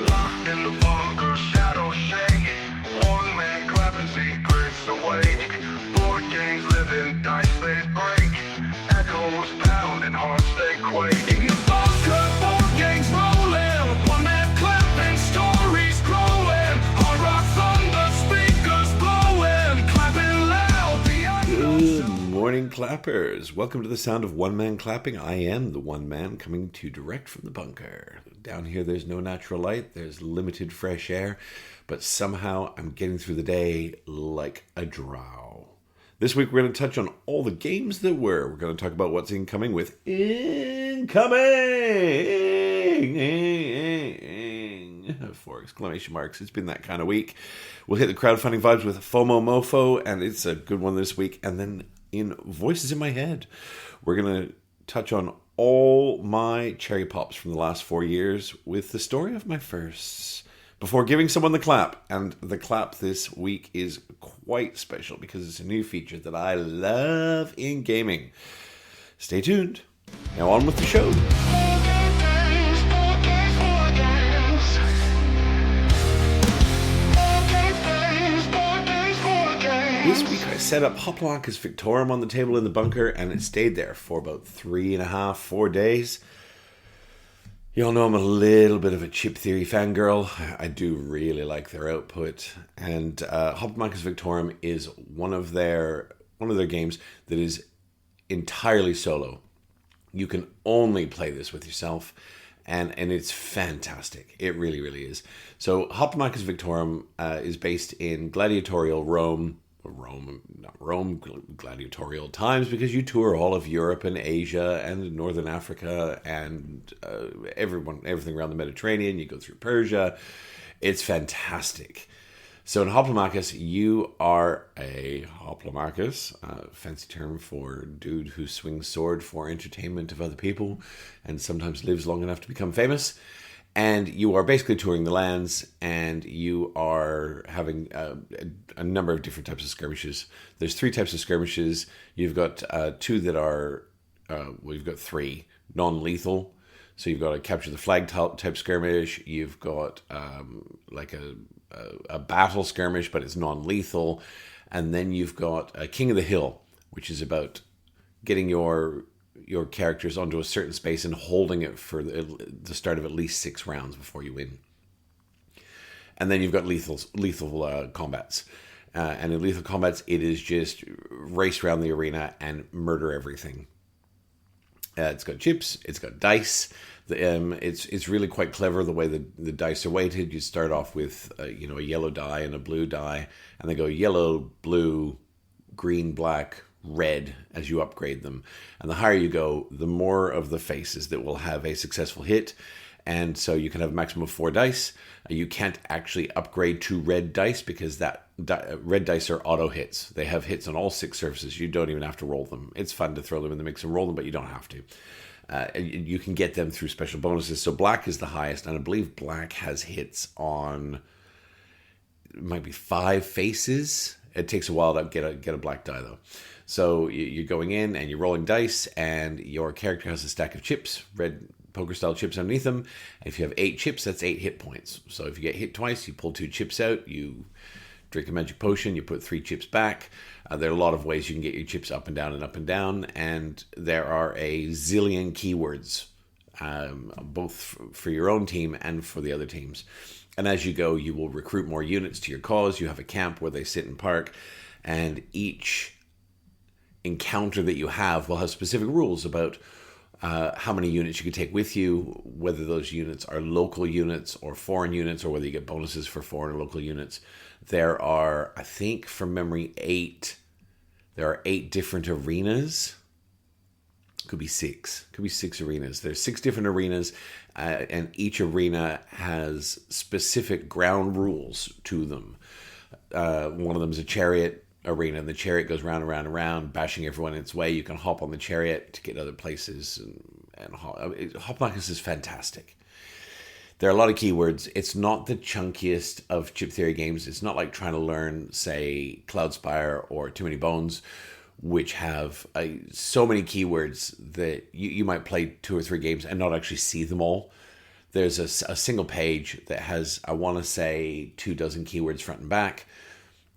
Locked in the bunker, shadows shake. One man clapping secrets awake. Board games living, dice they break. Echoes pounding, hearts they quake. In the bunker, board games rolling. One man clapping, stories growing. Hard rock thunder, speakers blowing. Clapping loud, the Good morning, clappers. Welcome to the sound of one man clapping. I am the one man coming to you direct from the bunker. Down here, there's no natural light. There's limited fresh air. But somehow, I'm getting through the day like a drow. This week, we're going to touch on all the games that were. We're going to talk about what's incoming with incoming! 4 exclamation marks. It's been that kind of week. We'll hit the crowdfunding vibes with FOMOMOFO, and it's a good one this week. And then in Voices in My Head, we're going to touch on all my cherry pops from the last 4 years with the story of my firsts before giving someone the clap. And the clap this week is quite special because it's a new feature that I love in gaming. Stay tuned. Now on with the show. This week I set up Hoplonkus Victorum on the table in the bunker, and it stayed there for about 3.5, 4 days. You all know I'm a little bit of a chip theory fangirl. I do really like their output, and Hoplonkus Victorum is one of their games that is entirely solo. You can only play this with yourself, and it's fantastic. It really, really is. So Hoplonkus Victorum is based in gladiatorial gladiatorial times, because you tour all of Europe and Asia and Northern Africa and everything around the Mediterranean. You go through Persia. It's fantastic. So in Hoplomachus, you are a Hoplomachus, fancy term for dude who swings sword for entertainment of other people and sometimes lives long enough to become famous. And you are basically touring the lands, and you are having a number of different types of skirmishes. There's 3 types of skirmishes. You've got 2 that are, you've got 3 non-lethal. So you've got a capture the flag type skirmish. You've got like a battle skirmish, but it's non-lethal. And then you've got a King of the Hill, which is about getting your characters onto a certain space and holding it for the start of at least 6 rounds before you win. And then you've got lethal combats. And in lethal combats, it is just race around the arena and murder everything. It's got chips. It's got dice. It's really quite clever the way the dice are weighted. You start off with a yellow die and a blue die, and they go yellow, blue, green, black, red as you upgrade them. And the higher you go, the more of the faces that will have a successful hit. And so you can have a maximum of 4 dice. You can't actually upgrade to red dice because red dice are auto hits. They have hits on all 6 surfaces. You don't even have to roll them. It's fun to throw them in the mix and roll them, but you don't have to. You can get them through special bonuses. So black is the highest, and I believe black has hits on, it might be 5 faces. It takes a while to get a black die though. So you're going in and you're rolling dice, and your character has a stack of chips, red poker-style chips underneath them. If you have 8 chips, that's 8 hit points. So if you get hit twice, you pull 2 chips out, you drink a magic potion, you put 3 chips back. There are a lot of ways you can get your chips up and down and up and down, and there are a zillion keywords, both for your own team and for the other teams. And as you go, you will recruit more units to your cause. You have a camp where they sit and park, and each encounter that you have will have specific rules about how many units you can take with you, whether those units are local units or foreign units, or whether you get bonuses for foreign or local units. There are, I think from memory, 8. There are 8 different arenas. Could be 6. Could be 6 arenas. There's 6 different arenas, and each arena has specific ground rules to them. One of them is a chariot arena, and the chariot goes round and round and round, bashing everyone in its way. You can hop on the chariot to get other places, and Hoplonkus is fantastic. There are a lot of keywords. It's not the chunkiest of chip theory games. It's not like trying to learn, say, Cloudspire or Too Many Bones, which have so many keywords that you might play 2 or 3 games and not actually see them all. There's a single page that has, I want to say, 24 keywords front and back.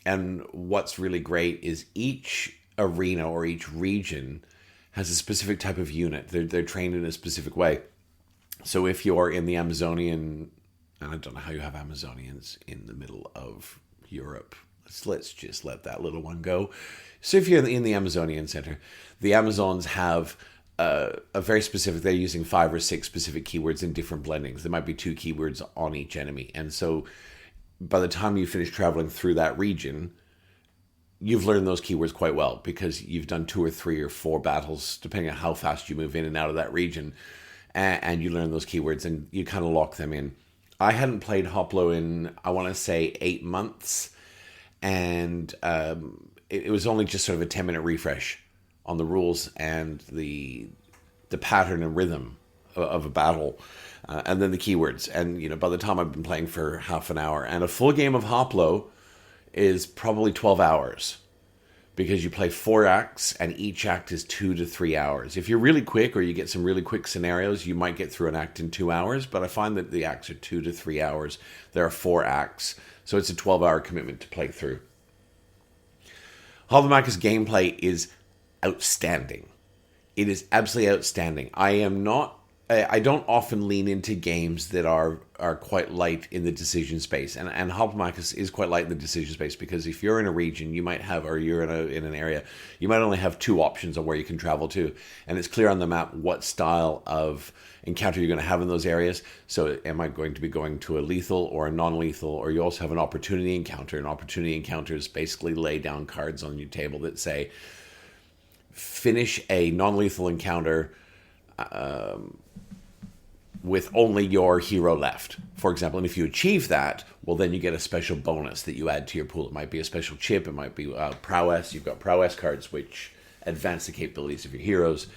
And what's really great is each arena or each region has a specific type of unit. They're trained in a specific way. So if you're in the Amazonian, and I don't know how you have Amazonians in the middle of Europe. Let's just let that little one go. So if you're in the Amazonian center, the Amazons have a very specific, they're using 5 or 6 specific keywords in different blendings. There might be 2 keywords on each enemy. And so by the time you finish traveling through that region, you've learned those keywords quite well because you've done 2 or 3 or 4 battles, depending on how fast you move in and out of that region. And you learn those keywords and you kind of lock them in. I hadn't played Hoplo in, I want to say, 8 months. And it was only just sort of a 10-minute refresh on the rules and the pattern and rhythm of a battle, and then the keywords. And by the time I've been playing for half an hour, and a full game of Hoplo is probably 12 hours because you play 4 acts and each act is 2 to 3 hours. If you're really quick or you get some really quick scenarios, you might get through an act in 2 hours, but I find that the acts are 2 to 3 hours. There are 4 acts, so it's a 12-hour commitment to play through. Hoplomachus gameplay is outstanding. It is absolutely outstanding. I don't often lean into games that are quite light in the decision space, and Hoplomachus is quite light in the decision space because if you're in a region, you might have, or you're in an area, you might only have 2 options on where you can travel to, and it's clear on the map what style of encounter you're going to have in those areas. So am I going to be going to a lethal or a non-lethal, or you also have an opportunity encounter. And opportunity encounters basically lay down cards on your table that say, finish a non-lethal encounter with only your hero left, for example. And if you achieve that, well, then you get a special bonus that you add to your pool. It might be a special chip. It might be prowess. You've got prowess cards, which advance the capabilities of your heroes.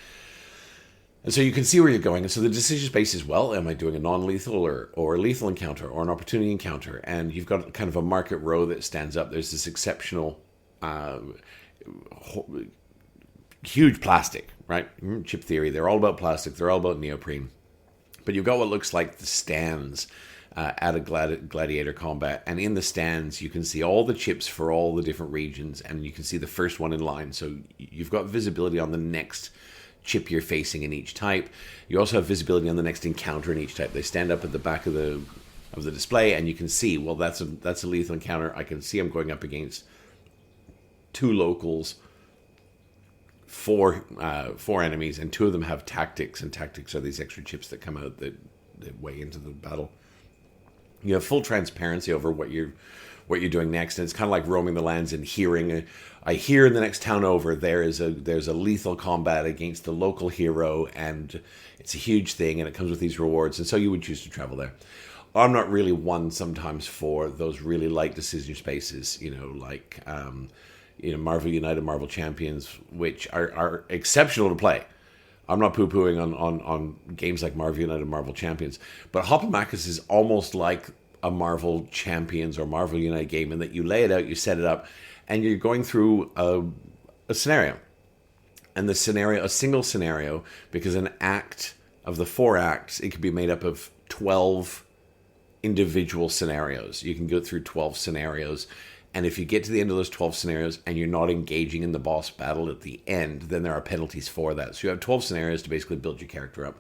And so you can see where you're going. And so the decision space is, well, am I doing a non-lethal or a lethal encounter or an opportunity encounter? And you've got kind of a market row that stands up. There's this exceptional huge plastic, right? Chip theory. They're all about plastic. They're all about neoprene. But you've got what looks like the stands at a gladiator combat. And in the stands, you can see all the chips for all the different regions. And you can see the first one in line. So you've got visibility on the next chip you're facing in each type. You also have visibility on the next encounter in each type. They stand up at the back of the display, and you can see, well, that's a lethal encounter. I can see I'm going up against 2 locals, 4 enemies, and 2 of them have tactics, and tactics are these extra chips that come out that weigh into the battle. You have full transparency over what you're doing next, and it's kind of like roaming the lands and hearing. I hear in the next town over there's a lethal combat against the local hero, and it's a huge thing, and it comes with these rewards, and so you would choose to travel there. I'm not really one sometimes for those really light decision spaces, like Marvel United, Marvel Champions, which are exceptional to play. I'm not poo-pooing on games like Marvel United, Marvel Champions, but Hoplomachus is almost like a Marvel Champions or Marvel United game in that you lay it out, you set it up, and you're going through a scenario. And a single scenario, because an act of the 4 acts, it could be made up of 12 individual scenarios. You can go through 12 scenarios. And if you get to the end of those 12 scenarios and you're not engaging in the boss battle at the end, then there are penalties for that. So you have 12 scenarios to basically build your character up.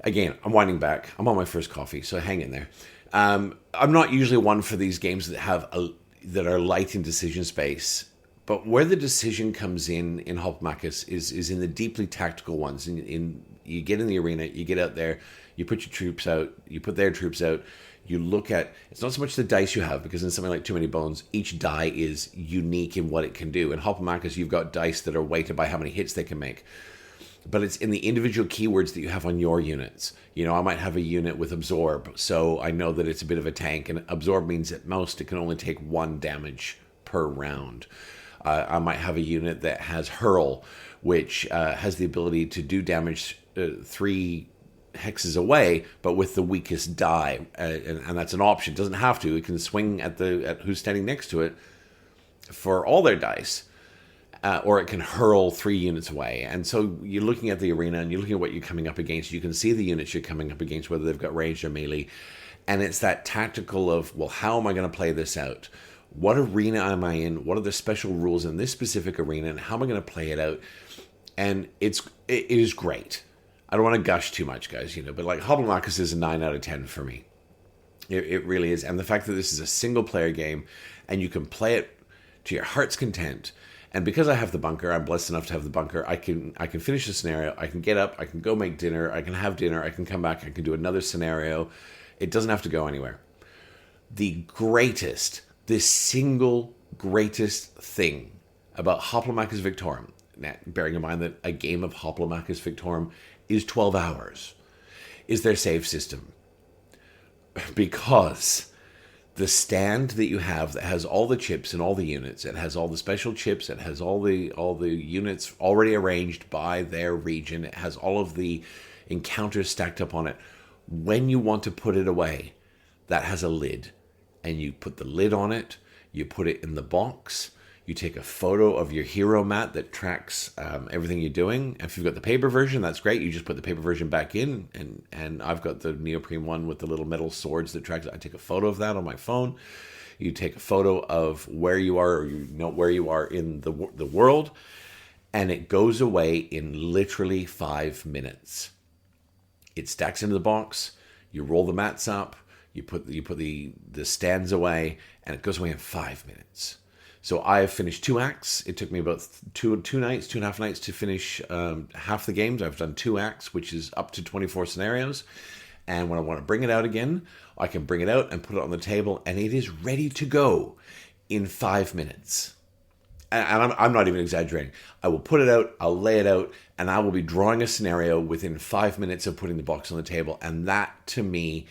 Again, I'm winding back. I'm on my first coffee, so hang in there. I'm not usually one for these games that are light in decision space, but where the decision comes in Hoplomachus is in the deeply tactical ones. You get in the arena, you get out there, you put your troops out, you put their troops out. You look at, it's not so much the dice you have, because in something like Too Many Bones, each die is unique in what it can do. In Hoplomachus, you've got dice that are weighted by how many hits they can make. But it's in the individual keywords that you have on your units. I might have a unit with Absorb, so I know that it's a bit of a tank, and Absorb means at most it can only take 1 damage per round. I might have a unit that has Hurl, which has the ability to do damage 3 hexes away, but with the weakest die, and that's an option. It doesn't have to. It can swing at who's standing next to it for all their dice. or it can hurl 3 units away. And so you're looking at the arena and you're looking at what you're coming up against. You can see the units you're coming up against, whether they've got ranged or melee. And it's that tactical of, well, how am I going to play this out? What arena am I in? What are the special rules in this specific arena? And how am I going to play it out? And it is great. I don't want to gush too much, guys, but like Hoplomachus is a 9 out of 10 for me. It really is. And the fact that this is a single player game and you can play it to your heart's content. And because I have the bunker, I'm blessed enough to have the bunker, I can finish the scenario, I can get up, I can go make dinner, I can have dinner, I can come back, I can do another scenario. It doesn't have to go anywhere. The single greatest thing about Hoplomachus Victorum, now, bearing in mind that a game of Hoplomachus Victorum is 12 hours, is their save system. Because the stand that you have that has all the chips and all the units, it has all the special chips, it has all the units already arranged by their region, it has all of the encounters stacked up on it. When you want to put it away, that has a lid. And you put the lid on it, you put it in the box, you take a photo of your hero mat that tracks everything you're doing. If you've got the paper version, that's great. You just put the paper version back in, and I've got the neoprene one with the little metal swords that tracks it. I take a photo of that on my phone. You take a photo of where you are, or where you are in the world, and it goes away in literally 5 minutes. It stacks into the box, you roll the mats up, you put the stands away, and it goes away in 5 minutes. So I have finished 2 acts. It took me about 2.5 nights to finish half the games. I've done 2 acts, which is up to 24 scenarios. And when I want to bring it out again, I can bring it out and put it on the table, and it is ready to go in 5 minutes. And I'm not even exaggerating. I will put it out, I'll lay it out, and I will be drawing a scenario within 5 minutes of putting the box on the table. And that, to me,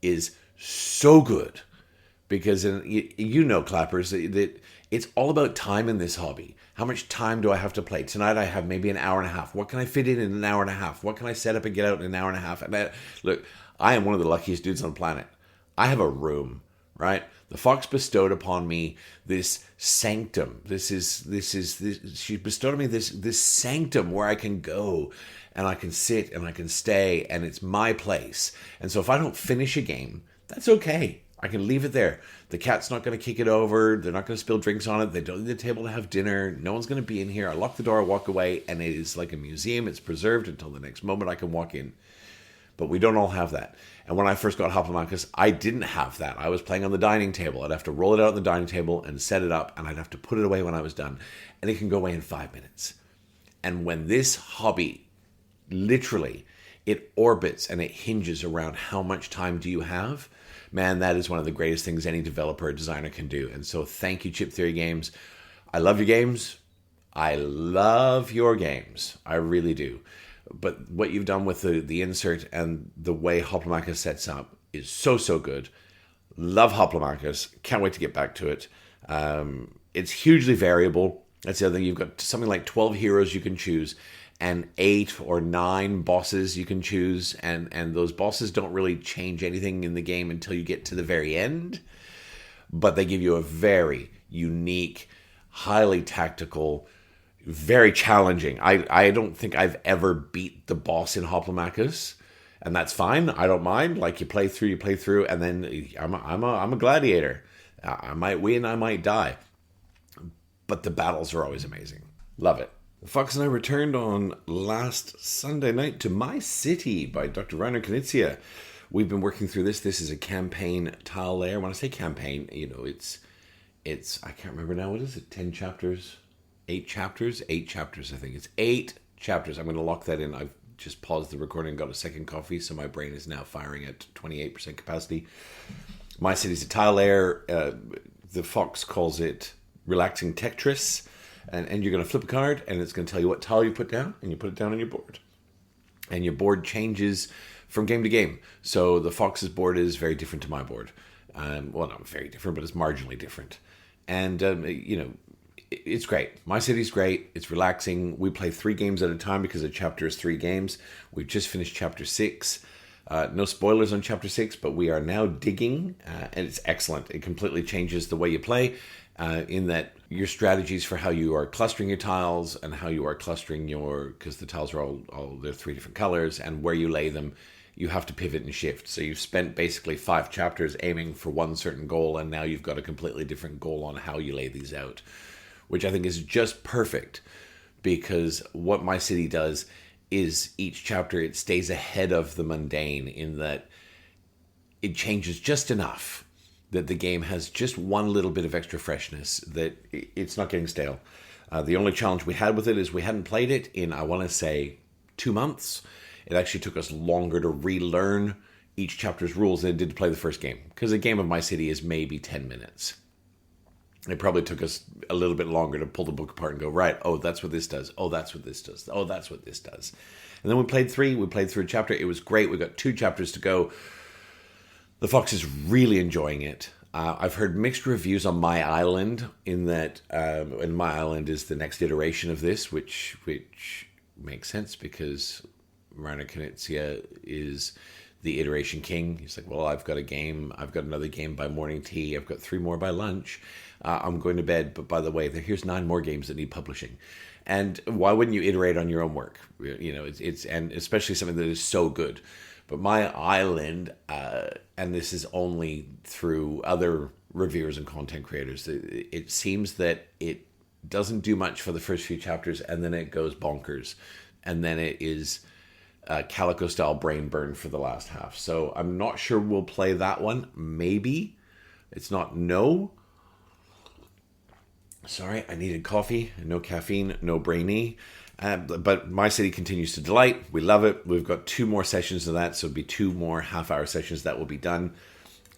is so good. Because, clappers, that it's all about time in this hobby. How much time do I have to play? Tonight I have maybe an hour and a half. What can I fit in an hour and a half? What can I set up and get out in an hour and a half? And look, I am one of the luckiest dudes on the planet. I have a room, right? The Fox bestowed upon me this sanctum. She bestowed on me this sanctum where I can go and I can sit and I can stay, and it's my place. And so if I don't finish a game, that's okay. I can leave it there. The cat's not going to kick it over. They're not going to spill drinks on it. They don't need the table to have dinner. No one's going to be in here. I lock the door, I walk away, and it is like a museum. It's preserved until the next moment I can walk in. But we don't all have that. And when I first got Hoplomachus, I didn't have that. I was playing on the dining table. I'd have to roll it out on the dining table and set it up, and I'd have to put it away when I was done. And it can go away in 5 minutes. And when this hobby, literally, it orbits and it hinges around how much time do you have, man, that is one of the greatest things any developer or designer can do. And so thank you, Chip Theory Games. I love your games. I love your games. I really do. But what you've done with the insert and the way Hoplomachus sets up is so, so good. Love Hoplomachus. Can't wait to get back to it. It's hugely variable. That's the other thing. You've got something like 12 heroes you can choose, and 8 or 9 bosses you can choose, and those bosses don't really change anything in the game until you get to the very end, but they give you a very unique, highly tactical, very challenging. I don't think I've ever beat the boss in Hoplomachus, and that's fine. I don't mind. Like, you play through, and then I'm a gladiator. I might win, I might die, but the battles are always amazing. Love it. Fox and I returned on last Sunday night to My City by Dr. Rainer Knizia. We've been working through this. This is a campaign tile layer. When I say campaign, it's I can't remember now. What is it? 10 chapters? 8 chapters? 8 chapters, I think. It's 8 chapters. I'm going to lock that in. I've just paused the recording and got a second coffee, so my brain is now firing at 28% capacity. My City's a tile layer. The Fox calls it Relaxing Tetris. And you're going to flip a card, and it's going to tell you what tile you put down, and you put it down on your board. And your board changes from game to game. So the Fox's board is very different to my board. Well, not very different, but it's marginally different. And, it's great. My City's great. It's relaxing. We play 3 games at a time because a chapter is 3 games. We've just finished chapter 6. No spoilers on chapter 6, but we are now digging, and it's excellent. It completely changes the way you play. in that your strategies for how you are clustering your tiles and how you are clustering because the tiles are all they're 3 different colors, and where you lay them, you have to pivot and shift. So you've spent basically 5 chapters aiming for one certain goal, and now you've got a completely different goal on how you lay these out, which I think is just perfect, because what My City does is each chapter, it stays ahead of the mundane in that it changes just enough that the game has just one little bit of extra freshness, that it's not getting stale. The only challenge we had with it is we hadn't played it in, I want to say, 2 months. It actually took us longer to relearn each chapter's rules than it did to play the first game, because a game of My City is maybe 10 minutes. It probably took us a little bit longer to pull the book apart and go, right, oh, that's what this does. Oh, that's what this does. Oh, that's what this does. And then we played through a chapter. It was great. We got 2 chapters to go. The Fox is really enjoying it. I've heard mixed reviews on My Island, in that, and My Island is the next iteration of this, which makes sense because Rainer Knizia is the iteration king. He's like, well, I've got a game. I've got another game by morning tea. I've got 3 more by lunch. I'm going to bed. But by the way, here's 9 more games that need publishing. And why wouldn't you iterate on your own work? You know, it's and especially something that is so good. But My Island, and this is only through other reviewers and content creators, it seems that it doesn't do much for the first few chapters, and then it goes bonkers. And then it is Calico-style brain burn for the last half. So I'm not sure we'll play that one. Maybe. It's not no. Sorry, I needed coffee. No caffeine, no brainy. But My City continues to delight. We love it. We've got 2 more sessions of that, so it'll be 2 more half-hour sessions that will be done.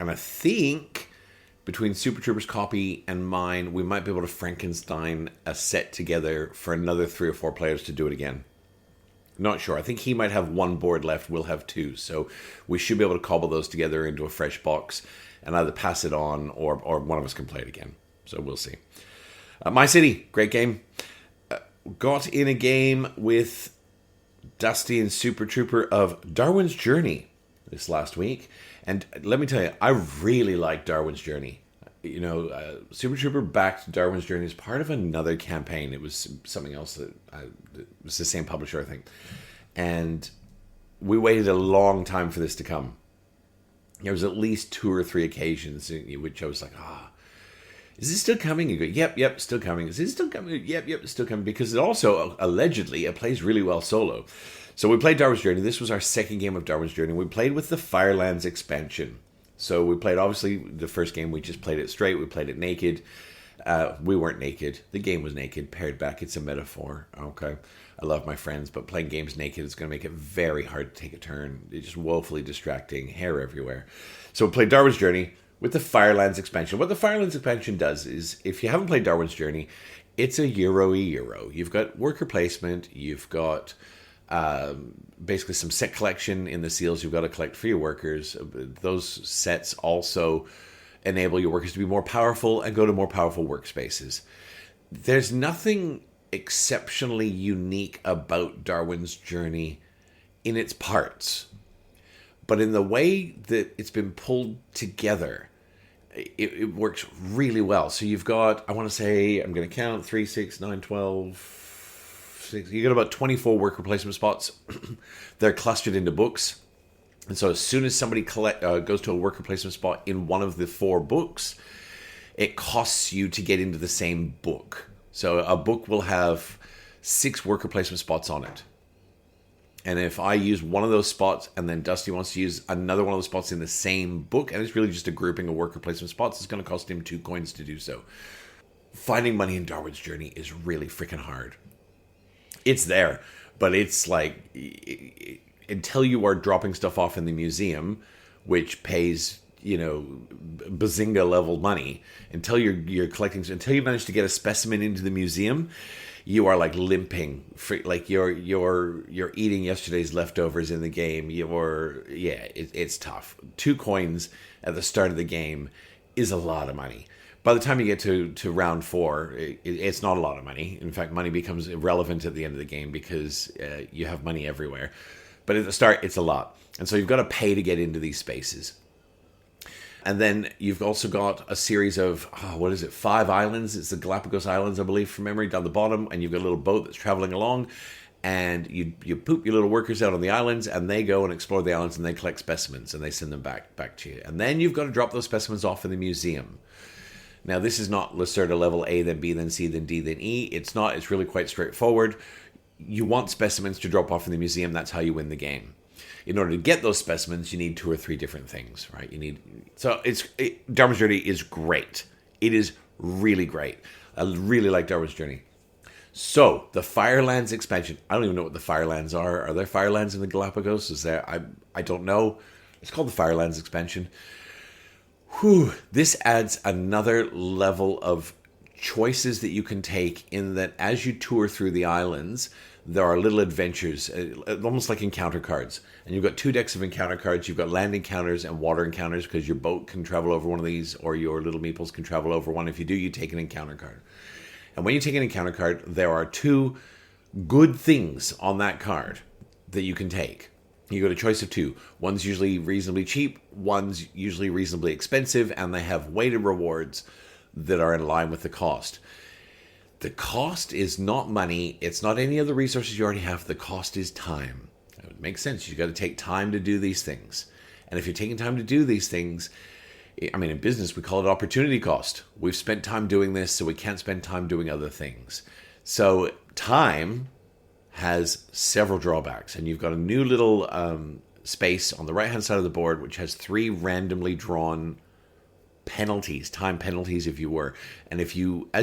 And I think between Super Troopers' copy and mine, we might be able to Frankenstein a set together for another 3 or 4 players to do it again. Not sure. I think he might have 1 board left. We'll have 2. So we should be able to cobble those together into a fresh box and either pass it on or one of us can play it again. So we'll see. My City, great game. Got in a game with Dusty and Super Trooper of Darwin's Journey this last week. And let me tell you, I really like Darwin's Journey. You know, Super Trooper backed Darwin's Journey as part of another campaign. It was something else that it was the same publisher, I think. And we waited a long time for this to come. There was at least 2 or 3 occasions in which I was like, is this still coming? You go, yep, still coming. Is this still coming? Yep, still coming. Because it also, allegedly, it plays really well solo. So we played Darwin's Journey. This was our second game of Darwin's Journey. We played with the Firelands expansion. So we played, obviously, the first game, we just played it straight. We played it naked. We weren't naked. The game was naked. Pared back, it's a metaphor. Okay. I love my friends, but playing games naked is going to make it very hard to take a turn. It's just woefully distracting. Hair everywhere. So we played Darwin's Journey with the Firelands expansion. What the Firelands expansion does is, if you haven't played Darwin's Journey, it's a Euro. You've got worker placement. You've got basically some set collection in the seals you've got to collect for your workers. Those sets also enable your workers to be more powerful and go to more powerful workspaces. There's nothing exceptionally unique about Darwin's Journey in its parts, but in the way that it's been pulled together, it works really well. So you've got, I want to say, I'm going to count 3, 6, 9, 12, 6. You got about 24 worker placement spots. They're clustered into books. And so as soon as somebody goes to a worker placement spot in one of the 4 books, it costs you to get into the same book. So a book will have 6 worker placement spots on it. And if I use one of those spots and then Dusty wants to use another one of those spots in the same book, and it's really just a grouping of worker placement spots, it's going to cost him 2 coins to do so. Finding money in Darwin's Journey is really freaking hard. It's there, but it's like, until you are dropping stuff off in the museum, which pays, you know, bazinga level money, until you're collecting, until you manage to get a specimen into the museum, you are like limping, like you're eating yesterday's leftovers in the game. It's tough. 2 coins at the start of the game is a lot of money. By the time you get to round 4, it's not a lot of money. In fact, money becomes irrelevant at the end of the game because you have money everywhere. But at the start, it's a lot. And so you've got to pay to get into these spaces. And then you've also got a series of, 5 islands. It's the Galapagos Islands, I believe, from memory, down the bottom. And you've got a little boat that's traveling along. And you poop your little workers out on the islands, and they go and explore the islands, and they collect specimens, and they send them back to you. And then you've got to drop those specimens off in the museum. Now, this is not Lacerda level A, then B, then C, then D, then E. It's not. It's really quite straightforward. You want specimens to drop off in the museum. That's how you win the game. In order to get those specimens, you need 2 or 3 different things, right? Darwin's Journey is great. It is really great. I really like Darwin's Journey. So, the Firelands expansion. I don't even know what the Firelands are. Are there Firelands in the Galapagos? Is there? I don't know. It's called the Firelands expansion. This adds another level of choices that you can take, in that as you tour through the islands, there are little adventures, almost like encounter cards. And you've got 2 decks of encounter cards. You've got land encounters and water encounters, because your boat can travel over one of these, or your little meeples can travel over one. If you do, you take an encounter card. And when you take an encounter card, there are 2 good things on that card that you can take. You got a choice of 2. One's usually reasonably cheap, one's usually reasonably expensive, and they have weighted rewards that are in line with the cost. The cost is not money. It's not any of the resources you already have. The cost is time. It makes sense. You've got to take time to do these things. And if you're taking time to do these things, in business, we call it opportunity cost. We've spent time doing this, so we can't spend time doing other things. So time has several drawbacks. And you've got a new little space on the right-hand side of the board, which has 3 randomly drawn penalties, time penalties, if you were. And as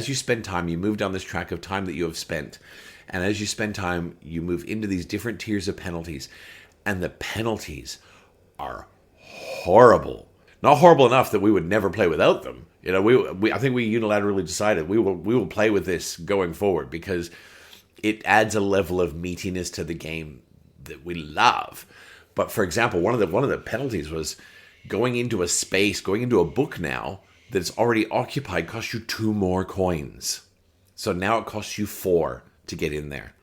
you spend time, you move down this track of time that you have spent. And as you spend time, you move into these different tiers of penalties. And the penalties are horrible. Not horrible enough that we would never play without them. I think we unilaterally decided we will play with this going forward, because it adds a level of meatiness to the game that we love. But for example, one of the penalties was going into a book now that's already occupied costs you 2 more coins. So now it costs you 4 to get in there.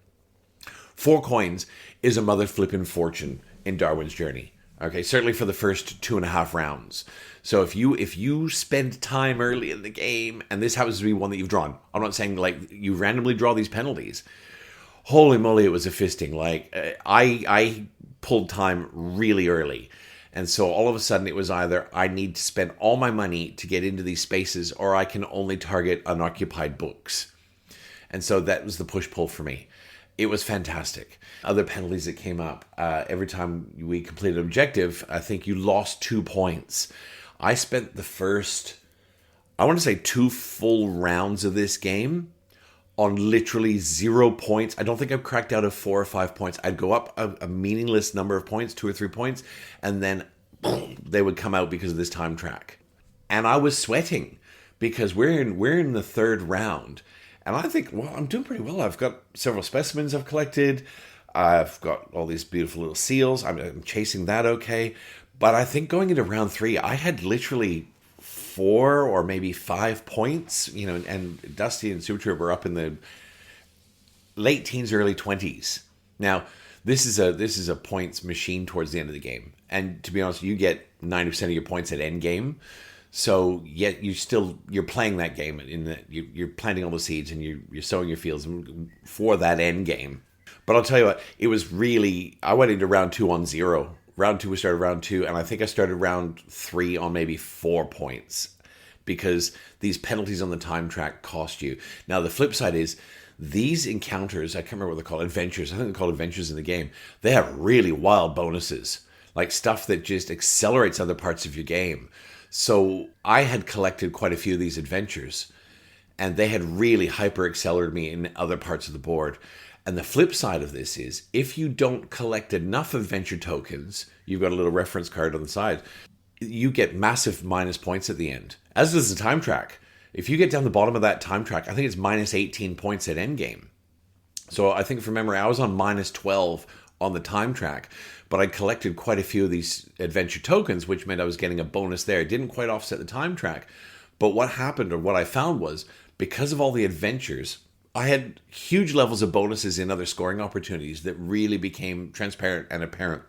4 coins is a mother flippin' fortune in Darwin's Journey. Okay, certainly for the first 2.5 rounds. So if you spend time early in the game, and this happens to be one that you've drawn, I'm not saying like you randomly draw these penalties. Holy moly, it was a fisting. Like I pulled time really early. And so all of a sudden it was either I need to spend all my money to get into these spaces, or I can only target unoccupied books. And so that was the push-pull for me. It was fantastic. Other penalties that came up, every time we completed an objective, I think you lost 2 points. I spent the first, 2 full rounds of this game on literally 0 points. I don't think I've cracked out of 4 or 5 points. I'd go up a meaningless number of points, 2 or 3 points, and then boom, they would come out because of this time track. And I was sweating because we're in the 3rd round. And I think, well, I'm doing pretty well. I've got several specimens I've collected. I've got all these beautiful little seals. I'm chasing that okay. But I think going into round 3, I had literally 4 or maybe 5 points, and Dusty and Super Trooper were up in the late teens, early 20s. Now, this is a points machine towards the end of the game. And to be honest, you get 90% of your points at end game. So yet you're playing that game in that you're planting all the seeds and you're sowing your fields for that end game. But I'll tell you what, it was really, I went into round 2 on 0. Round 2, we started round 2, and I think I started round 3 on maybe 4 points, because these penalties on the time track cost you. Now, the flip side is these encounters, I can't remember what they're called, adventures, I think they're called adventures in the game. They have really wild bonuses, like stuff that just accelerates other parts of your game. So I had collected quite a few of these adventures, and they had really hyper-accelerated me in other parts of the board. And the flip side of this is, if you don't collect enough adventure tokens, you've got a little reference card on the side, you get massive minus points at the end, as does the time track. If you get down the bottom of that time track, I think it's minus 18 points at endgame. So I think from memory, I was on minus 12 on the time track, but I collected quite a few of these adventure tokens, which meant I was getting a bonus there. It didn't quite offset the time track. But what happened, or what I found, was because of all the adventures, I had huge levels of bonuses in other scoring opportunities that really became transparent and apparent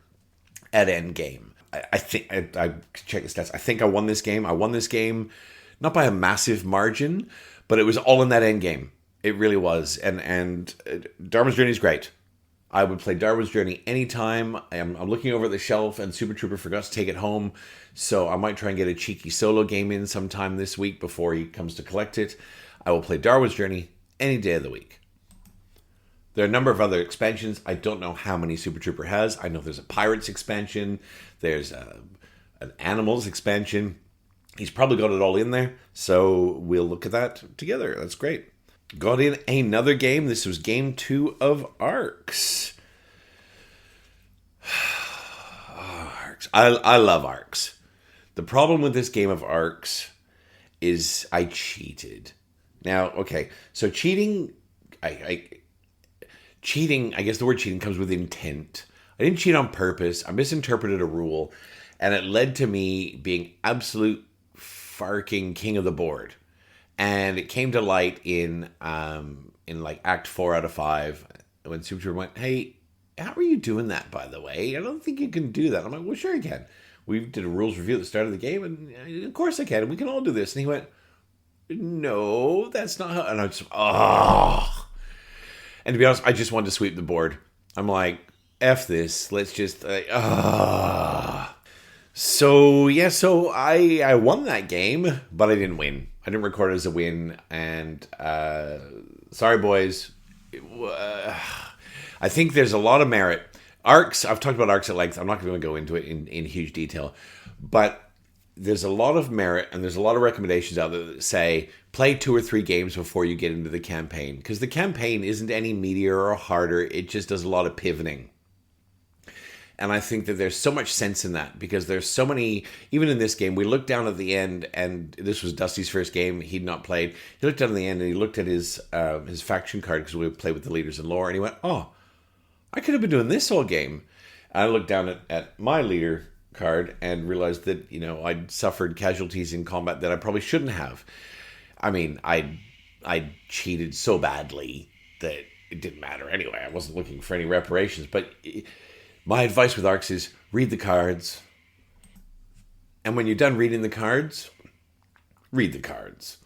at end game. I think I check the stats. I think I won this game. I won this game not by a massive margin, but it was all in that end game. It really was. And Darwin's Journey is great. I would play Darwin's Journey anytime. I'm looking over at the shelf, and Super Trooper forgot to take it home, so I might try and get a cheeky solo game in sometime this week before he comes to collect it. I will play Darwin's Journey any day of the week. There are a number of other expansions. I don't know how many Super Trooper has. I know there's a Pirates expansion. There's an Animals expansion. He's probably got it all in there, so we'll look at that together. That's great. Got in another game. This was game 2 of Arcs. Arcs. I love Arcs. The problem with this game of Arcs is I cheated. Now, okay, so cheating, cheating, I guess the word cheating comes with intent. I didn't cheat on purpose. I misinterpreted a rule, and it led to me being absolute farking king of the board. And it came to light in like Act 4 out of 5 when Super Trooper went, "Hey, how are you doing that, by the way? I don't think you can do that." I'm like, "Well, sure I can. We did a rules review at the start of the game, and of course I can. And we can all do this." And he went, "No, that's not how." And I just, oh. And to be honest, I just wanted to sweep the board. I'm like, F this. Let's just, So, yeah, so I won that game, but I didn't win. I didn't record it as a win, and sorry, boys. I think there's a lot of merit. Arcs, I've talked about Arcs at length. I'm not going to go into it in huge detail, but there's a lot of merit, and there's a lot of recommendations out there that say play 2 or 3 games before you get into the campaign, because the campaign isn't any meatier or harder. It just does a lot of pivoting. And I think that there's so much sense in that, because there's so many, even in this game, we looked down at the end, and this was Dusty's first game. He'd not played. He looked down at the end, and he looked at his faction card, because we played with the leaders in lore, and he went, "Oh, I could have been doing this all game." And I looked down at my leader card and realized that, I'd suffered casualties in combat that I probably shouldn't have. I mean, I cheated so badly that it didn't matter anyway. I wasn't looking for any reparations, but my advice with Arcs is read the cards. And when you're done reading the cards, read the cards.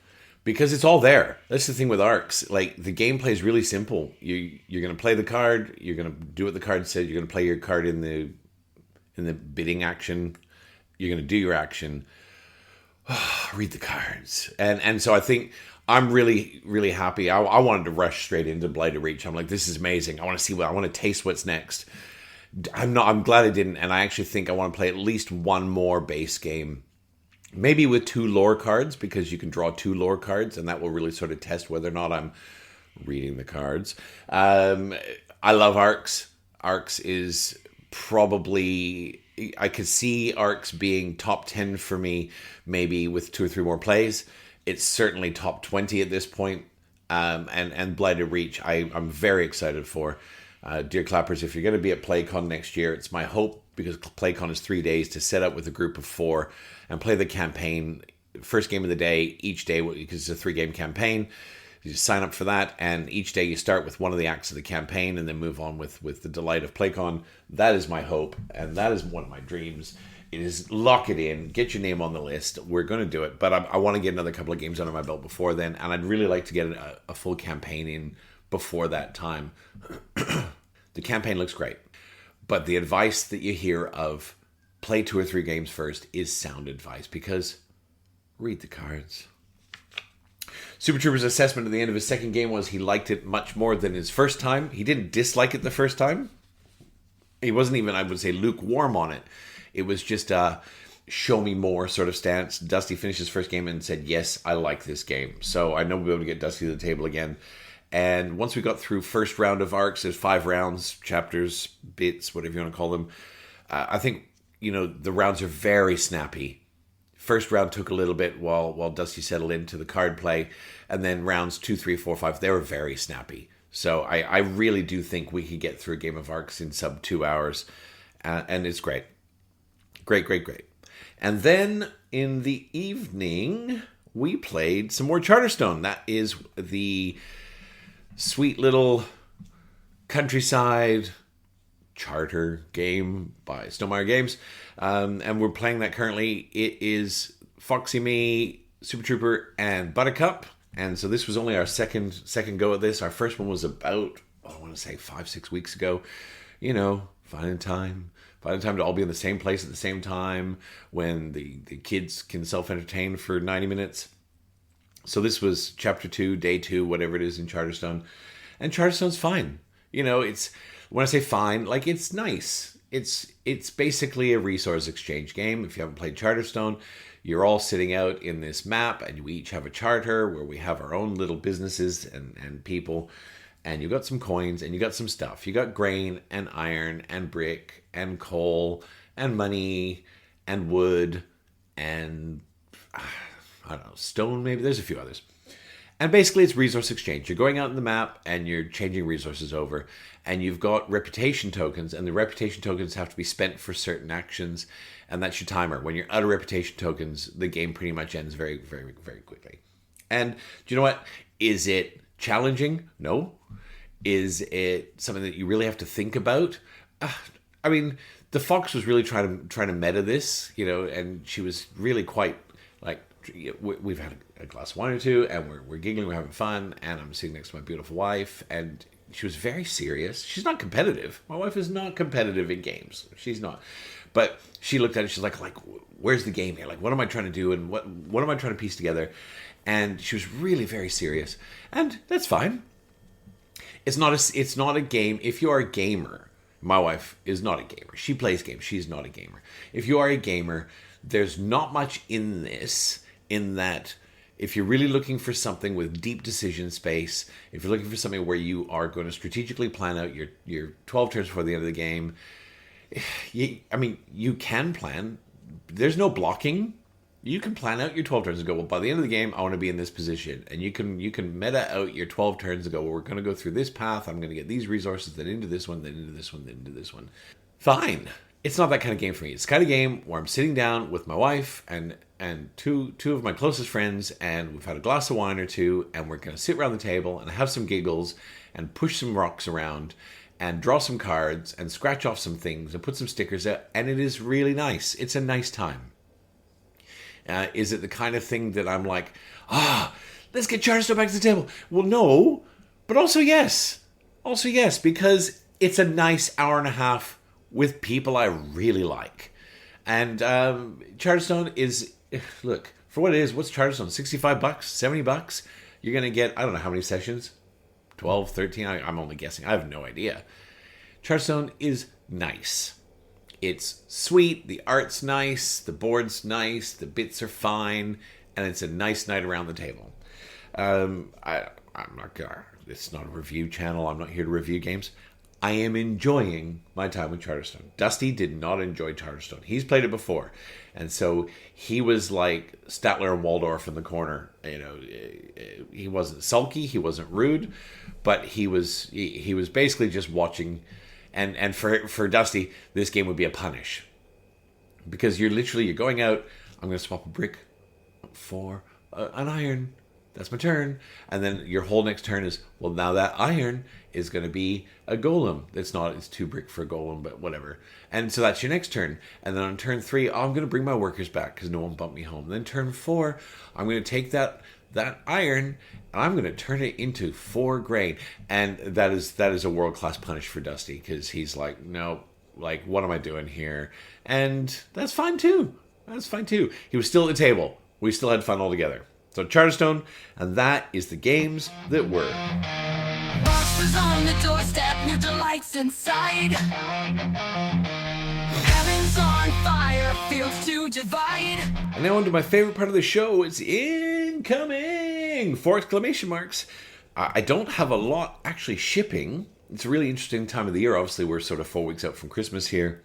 Because it's all there. That's the thing with Arcs. Like, the gameplay is really simple. You're going to play the card. You're going to do what the card says. You're going to play your card in the bidding action. You're going to do your action. Read the cards. And so I think I'm really, really happy. I wanted to rush straight into Blighted Reach. I'm like, this is amazing. I want to taste what's next. I'm glad I didn't, and I actually think I want to play at least one more base game. Maybe with 2 lore cards, because you can draw 2 lore cards, and that will really sort of test whether or not I'm reading the cards. I love Arcs. Arcs is probably, I could see Arcs being top 10 for me, maybe with 2 or 3 more plays. It's certainly top 20 at this point. And Blighted Reach, I'm very excited for. Dear Clappers, if you're going to be at PlayCon next year, it's my hope, because PlayCon is 3 days, to set up with a group of 4 and play the campaign. First game of the day, each day, because it's a 3-game campaign. You sign up for that, and each day you start with one of the acts of the campaign and then move on with the delight of PlayCon. That is my hope, and that is one of my dreams. It is lock it in, get your name on the list. We're going to do it, but I want to get another couple of games under my belt before then, and I'd really like to get a full campaign in before that time. The campaign looks great, but the advice that you hear of play 2 or 3 games first is sound advice, because read the cards. Super Trooper's assessment at the end of his second game was he liked it much more than his first time. He didn't dislike it the first time. He wasn't even, I would say, lukewarm on it. It was just a show me more sort of stance. Dusty finished his first game and said, yes, I like this game. So I know we'll be able to get Dusty to the table again. And once we got through first round of Arcs, there's 5 rounds, chapters, bits, whatever you want to call them. I think, the rounds are very snappy. First round took a little bit while Dusty settled into the card play. And then rounds 2, 3, 4, 5, they were very snappy. So I really do think we could get through a game of Arcs in sub 2 hours. And it's great. Great. And then in the evening, we played some more Charterstone. That is the sweet little countryside charter game by Stonemaier Games, and we're playing that currently. It is Foxy Me, Super Trooper, and Buttercup. And so this was only our second go at this. Our first one was about, I want to say 5-6 weeks ago. You know, finding time to all be in the same place at the same time when the kids can self-entertain for 90 minutes. So this was chapter 2, day 2, whatever it is in Charterstone. And Charterstone's fine. You know, it's, when I say fine, like, it's nice. It's basically a resource exchange game. If you haven't played Charterstone, you're all sitting out in this map, and we each have a charter where we have our own little businesses and people, and you got some coins, and you got some stuff. You got grain and iron and brick and coal and money and wood and, I don't know, stone maybe. There's a few others. And basically it's resource exchange. You're going out in the map and you're changing resources over, and you've got reputation tokens, and the reputation tokens have to be spent for certain actions, and that's your timer. When you're out of reputation tokens, the game pretty much ends very, very, very quickly. And do you know what? Is it challenging? No. Is it something that you really have to think about? I mean, the Fox was really trying to meta this, you know, and she was really quite like, we've had a glass of wine or two, and we're giggling, we're having fun, and I'm sitting next to my beautiful wife, and she was very serious. She's not competitive. My wife is not competitive in games. She's not. But she looked at it, she's like, where's the game here? Like, what am I trying to do, and what am I trying to piece together? And she was really very serious. And that's fine. It's not a game. If you are a gamer, my wife is not a gamer. She plays games. She's not a gamer. If you are a gamer, there's not much in this, in that if you're really looking for something with deep decision space, if you're looking for something where you are going to strategically plan out your 12 turns before the end of the game, you can plan. There's no blocking. You can plan out your 12 turns and go, well, by the end of the game, I want to be in this position. And you can meta out your 12 turns and go, well, we're going to go through this path. I'm going to get these resources, then into this one, then into this one, then into this one. Fine. It's not that kind of game for me. It's the kind of game where I'm sitting down with my wife and two of my closest friends, and we've had a glass of wine or two, and we're going to sit around the table and have some giggles and push some rocks around and draw some cards and scratch off some things and put some stickers out. And it is really nice. It's a nice time. Is it the kind of thing that I'm like, let's get Charterstone back to the table? Well, no, but also yes. Also yes, because it's a nice hour and a half with people I really like. And Charterstone is, look, for what it is, what's Charterstone? $65, $70? You're going to get, I don't know how many sessions, 12, 13, I'm only guessing. I have no idea. Charterstone is nice. It's sweet, the art's nice, the board's nice, the bits are fine, and it's a nice night around the table. I'm not gonna, it's not a review channel, I'm not here to review games. I am enjoying my time with Charterstone. Dusty did not enjoy Charterstone. He's played it before, and so he was like Statler and Waldorf in the corner. You know, he wasn't sulky, he wasn't rude, but he was basically just watching. And for Dusty, this game would be a punish. Because you're going out, I'm going to swap a brick for an iron. That's my turn. And then your whole next turn is, well, now that iron is going to be a golem. It's 2 brick for a golem, but whatever. And so that's your next turn. And then on turn 3, I'm going to bring my workers back because no one bumped me home. Then turn 4, I'm going to take that iron, and I'm going to turn it into 4 grain. And that is a world-class punish for Dusty, because he's like, no, like, what am I doing here? And that's fine too. He was still at the table. We still had fun all together. So Charterstone, and that is the games that were. Boxes on the doorstep, new delights inside. Heaven's on fire, fields to divide. And now on to my favorite part of the show. It's incoming! 4 exclamation marks. I don't have a lot actually shipping. It's a really interesting time of the year. Obviously, we're sort of 4 weeks out from Christmas here.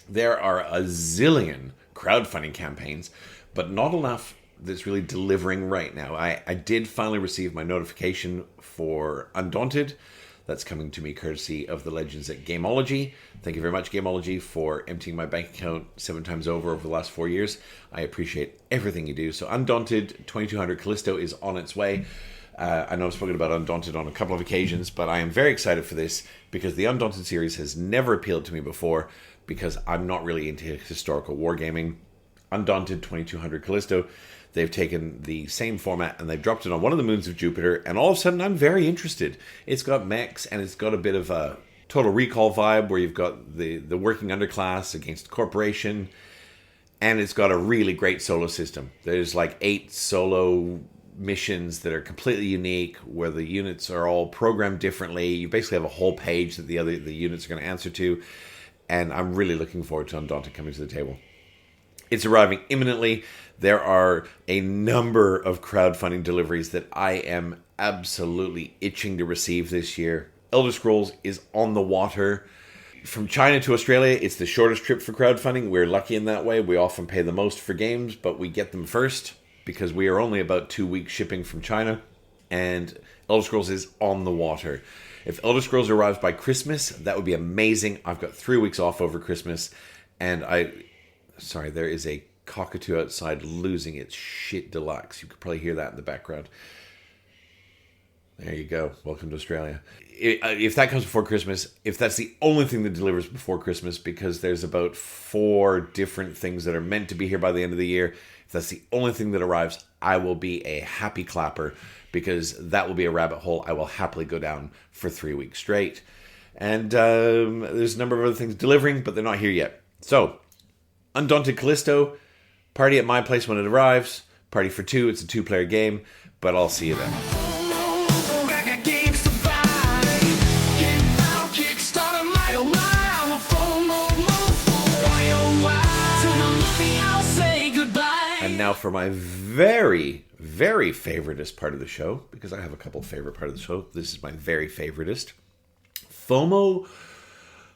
There are a zillion crowdfunding campaigns, but not enough that's really delivering right now. I did finally receive my notification for Undaunted. That's coming to me courtesy of the legends at Gameology. Thank you very much, Gameology, for emptying my bank account 7 times over the last 4 years. I appreciate everything you do. So Undaunted 2200 Callisto is on its way. I know I've spoken about Undaunted on a couple of occasions, but I am very excited for this because the Undaunted series has never appealed to me before because I'm not really into historical wargaming. Undaunted 2200 Callisto, they've taken the same format and they've dropped it on one of the moons of Jupiter, and all of a sudden I'm very interested. It's got mechs and it's got a bit of a Total Recall vibe where you've got the working underclass against corporation, and it's got a really great solo system. There's like 8 solo missions that are completely unique, where the units are all programmed differently. You basically have a whole page that the units are going to answer to, and I'm really looking forward to Undaunted coming to the table. It's arriving imminently. There are a number of crowdfunding deliveries that I am absolutely itching to receive this year. Elder Scrolls is on the water. From China to Australia, it's the shortest trip for crowdfunding. We're lucky in that way. We often pay the most for games, but we get them first because we are only about 2 weeks shipping from China, and Elder Scrolls is on the water. If Elder Scrolls arrives by Christmas, that would be amazing. I've got 3 weeks off over Christmas, and sorry, there is a cockatoo outside losing its shit deluxe. You could probably hear that in the background. There you go. Welcome to Australia. If that comes before Christmas, if that's the only thing that delivers before Christmas, because there's about 4 different things that are meant to be here by the end of the year, if that's the only thing that arrives, I will be a happy clapper, because that will be a rabbit hole I will happily go down for 3 weeks straight. And there's a number of other things delivering, but they're not here yet. So, Undaunted Callisto, party at my place when it arrives. Party for 2, it's a 2-player game, but I'll see you then. And now for my very, very favoritist part of the show, because I have a couple favorite part of the show. This is my very favoritist. FOMOMOFO.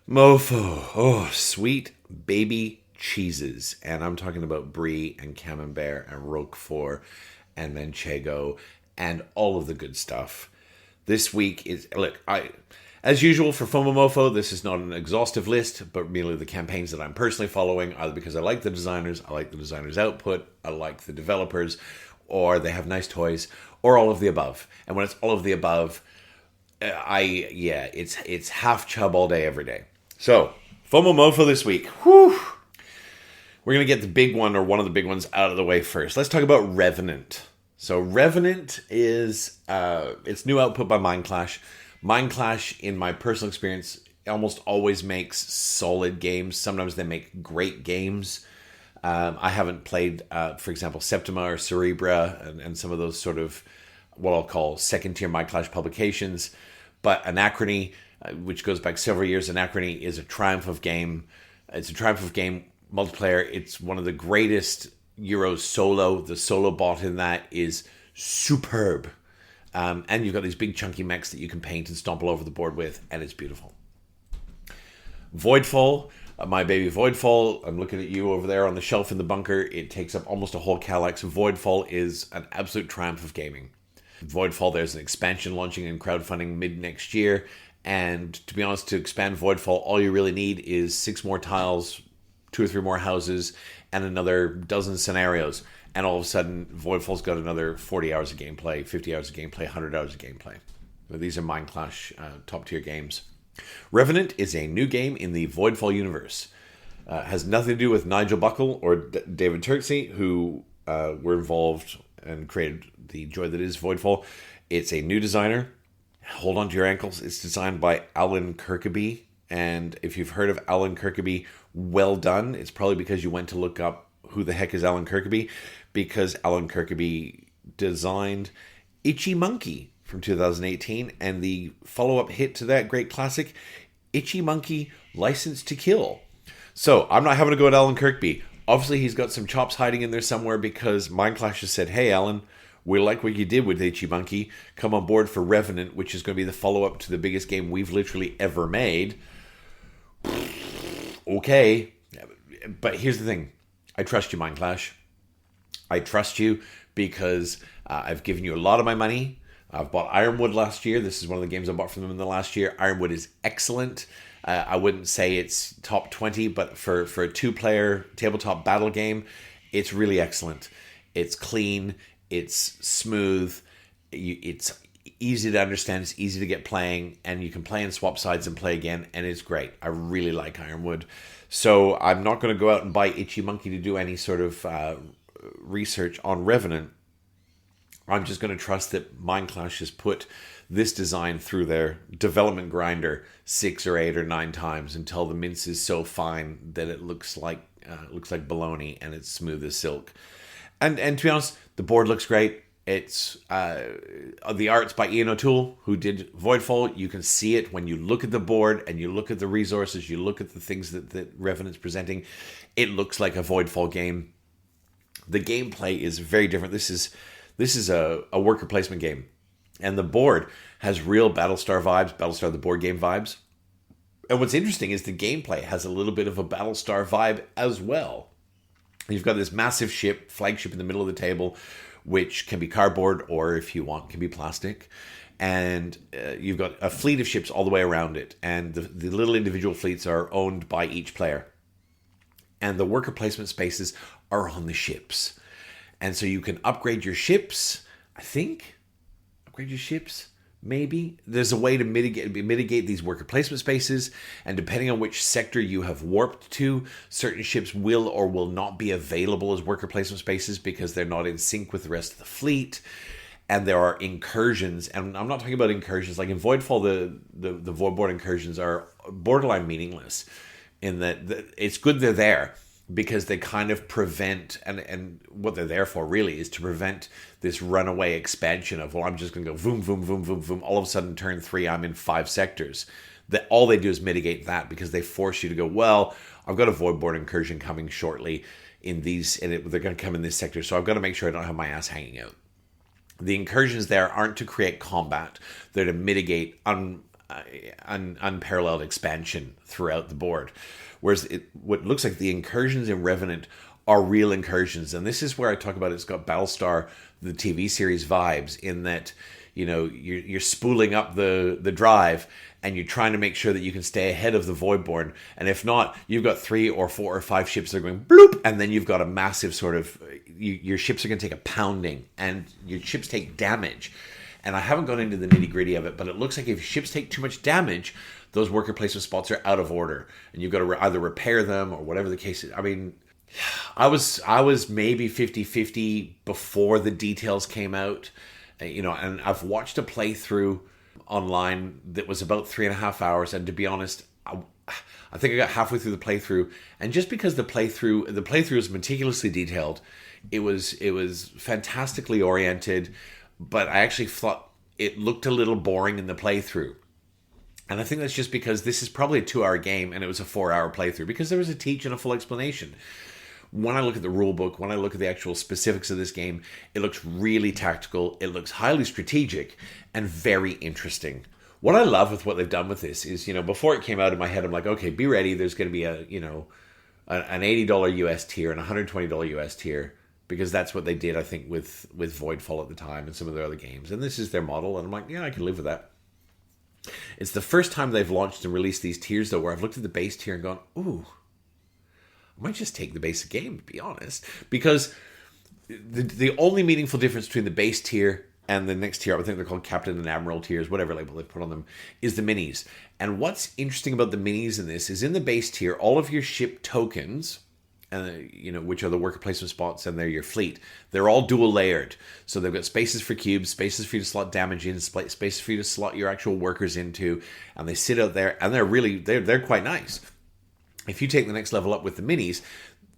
Oh, sweet baby cheeses. And I'm talking about Brie and Camembert and Roquefort and Manchego and all of the good stuff. This week is, look, as usual for FOMOMOFO, this is not an exhaustive list, but merely the campaigns that I'm personally following, either because I like the designers, I like the designers' output, I like the developers, or they have nice toys, or all of the above. And when it's all of the above, it's half chub all day, every day. So, FOMOMOFO this week. Whew. We're going to get the big one, or one of the big ones, out of the way first. Let's talk about Revenant. So, Revenant is it's new output by Mindclash. Mindclash, in my personal experience, almost always makes solid games. Sometimes they make great games. I haven't played, for example, Septima or Cerebra and some of those sort of what I'll call second-tier Mindclash publications. But Anachrony, which goes back several years, Anachrony is a triumph of game. It's a triumph of game multiplayer. It's one of the greatest Euros solo. The solo bot in that is superb. And you've got these big chunky mechs that you can paint and stomp all over the board with, and it's beautiful. Voidfall, my baby Voidfall. I'm looking at you over there on the shelf in the bunker. It takes up almost a whole Kallax. Voidfall is an absolute triumph of gaming. Voidfall, there's an expansion launching in crowdfunding mid next year. And to be honest, to expand Voidfall, all you really need is 6 more tiles, 2 or 3 more houses, and another dozen scenarios. And all of a sudden, Voidfall's got another 40 hours of gameplay, 50 hours of gameplay, 100 hours of gameplay. These are Mindclash top-tier games. Revenant is a new game in the Voidfall universe. Has nothing to do with Nigel Buckle or David Turksey, who were involved and created the joy that is Voidfall. It's a new designer. Hold on to your ankles. It's designed by Alan Kirkby. And if you've heard of Alan Kirkby, well done. It's probably because you went to look up who the heck is Alan Kirkby, because Alan Kirkby designed Itchy Monkey from 2018 and the follow-up hit to that great classic, Itchy Monkey License to Kill. So I'm not having to go at Alan Kirkby. Obviously, he's got some chops hiding in there somewhere, because Mindclash has said, hey, Alan, we like what you did with Itchy Monkey. Come on board for Revenant, which is going to be the follow-up to the biggest game we've literally ever made. Okay. But here's the thing. I trust you, Mindclash. I trust you because I've given you a lot of my money. I've bought Ironwood last year. This is one of the games I bought from them in the last year. Ironwood is excellent. I wouldn't say it's top 20, but for a 2-player tabletop battle game, it's really excellent. It's clean. It's smooth. It's easy to understand, it's easy to get playing, and you can play and swap sides and play again, and it's great. I really like Ironwood. So I'm not going to go out and buy Itchy Monkey to do any sort of research on Revenant. I'm just going to trust that Mindclash has put this design through their development grinder 6 or 8 or 9 times until the mince is so fine that it looks like bologna and it's smooth as silk. And to be honest, the board looks great. It's the art's by Ian O'Toole, who did Voidfall. You can see it when you look at the board and you look at the resources, you look at the things that Revenant's presenting. It looks like a Voidfall game. The gameplay is very different. This is a worker placement game. And the board has real Battlestar vibes, Battlestar the board game vibes. And what's interesting is the gameplay has a little bit of a Battlestar vibe as well. You've got this massive ship, flagship in the middle of the table, which can be cardboard or, if you want, can be plastic. And you've got a fleet of ships all the way around it. And the little individual fleets are owned by each player. And the worker placement spaces are on the ships. And so you can upgrade your ships, I think. Upgrade your ships, maybe. There's a way to mitigate these worker placement spaces, and depending on which sector you have warped to, certain ships will or will not be available as worker placement spaces because they're not in sync with the rest of the fleet. And there are incursions, and I'm not talking about incursions like in Voidfall. The Voidboard incursions are borderline meaningless in that it's good they're there, because they kind of prevent, and what they're there for really is to prevent this runaway expansion of, well, I'm just going to go boom, boom, boom, boom, boom. All of a sudden, turn 3, I'm in 5 sectors. That all they do is mitigate that, because they force you to go, well, I've got a Voidboard incursion coming shortly in these, and they're going to come in this sector, so I've got to make sure I don't have my ass hanging out. The incursions there aren't to create combat; they're to mitigate unparalleled expansion throughout the board. Whereas what looks like the incursions in Revenant are real incursions. And this is where I talk about it's got Battlestar, the TV series vibes, in that, you know, you're spooling up the drive and you're trying to make sure that you can stay ahead of the Voidborn. And if not, you've got 3 or 4 or 5 ships that are going bloop, and then you've got a massive sort of, your ships are going to take a pounding and your ships take damage. And I haven't gone into the nitty gritty of it, but it looks like if ships take too much damage, those worker placement spots are out of order, and you've got to either repair them or whatever the case is. I mean, I was maybe 50-50 before the details came out, you know, and I've watched a playthrough online that was about 3.5 hours, and to be honest, I think I got halfway through the playthrough, and just because the playthrough was meticulously detailed, it was fantastically oriented, but I actually thought it looked a little boring in the playthrough. And I think that's just because this is probably a 2-hour game and it was a 4-hour playthrough, because there was a teach and a full explanation. When I look at the rule book, when I look at the actual specifics of this game, it looks really tactical, it looks highly strategic, and very interesting. What I love with what they've done with this is, you know, before it came out in my head, I'm like, okay, be ready, there's going to be a, you know, an $80 US tier and a $120 US tier, because that's what they did, I think, with Voidfall at the time and some of their other games. And this is their model, and I'm like, yeah, I can live with that. It's the first time they've launched and released these tiers, though, where I've looked at the base tier and gone, ooh, I might just take the basic game, to be honest. Because the only meaningful difference between the base tier and the next tier, I think they're called Captain and Admiral tiers, whatever label they've put on them, is the minis. And what's interesting about the minis in this is, in the base tier, all of your ship tokens, you know, which are the worker placement spots, and they're your fleet, they're all dual layered. So they've got spaces for cubes, spaces for you to slot damage in, spaces for you to slot your actual workers into, and they sit out there, and they're quite nice. If you take the next level up with the minis,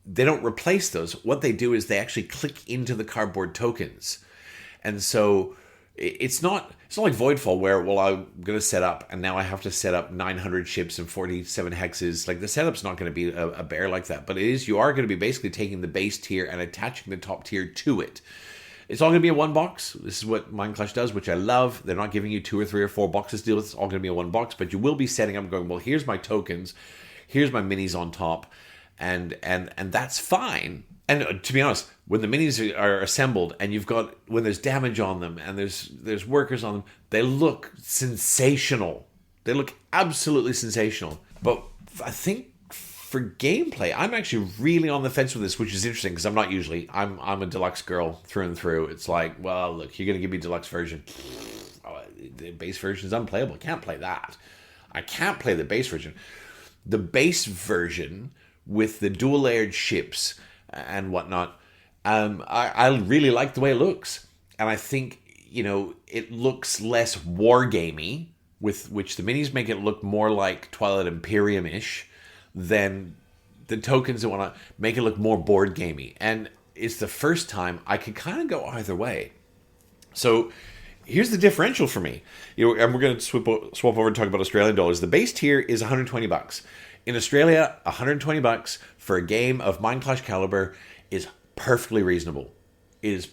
they don't replace those. What they do is they actually click into the cardboard tokens. And so it's not like Voidfall, where, well, I'm going to set up, and now I have to set up 900 ships and 47 hexes. Like, the setup's not going to be a bear like that. But you are going to be basically taking the base tier and attaching the top tier to it. It's all going to be a one box. This is what Mindclash does, which I love. They're not giving you 2 or 3 or 4 boxes to deal with. It's all going to be a one box. But you will be setting up going, well, here's my tokens. Here's my minis on top. And that's fine. And to be honest, when the minis are assembled and when there's damage on them and there's workers on them, they look sensational. They look absolutely sensational. But I think for gameplay, I'm actually really on the fence with this, which is interesting because I'm not usually. I'm a deluxe girl through and through. It's like, well, look, you're gonna give me a deluxe version. Oh, the base version is unplayable. I can't play that. I can't play the base version. The base version with the dual layered ships and whatnot, I really like the way it looks, and I think it looks less war gamey, with which the minis make it look more like Twilight Imperium ish. Then the tokens and whatnot make it look more board gamey. And it's the first time I could kind of go either way. So here's the differential for me. And we're going to swap over and talk about Australian dollars. The base tier is $120. In Australia, $120 for a game of Mind Clash caliber is perfectly reasonable. It is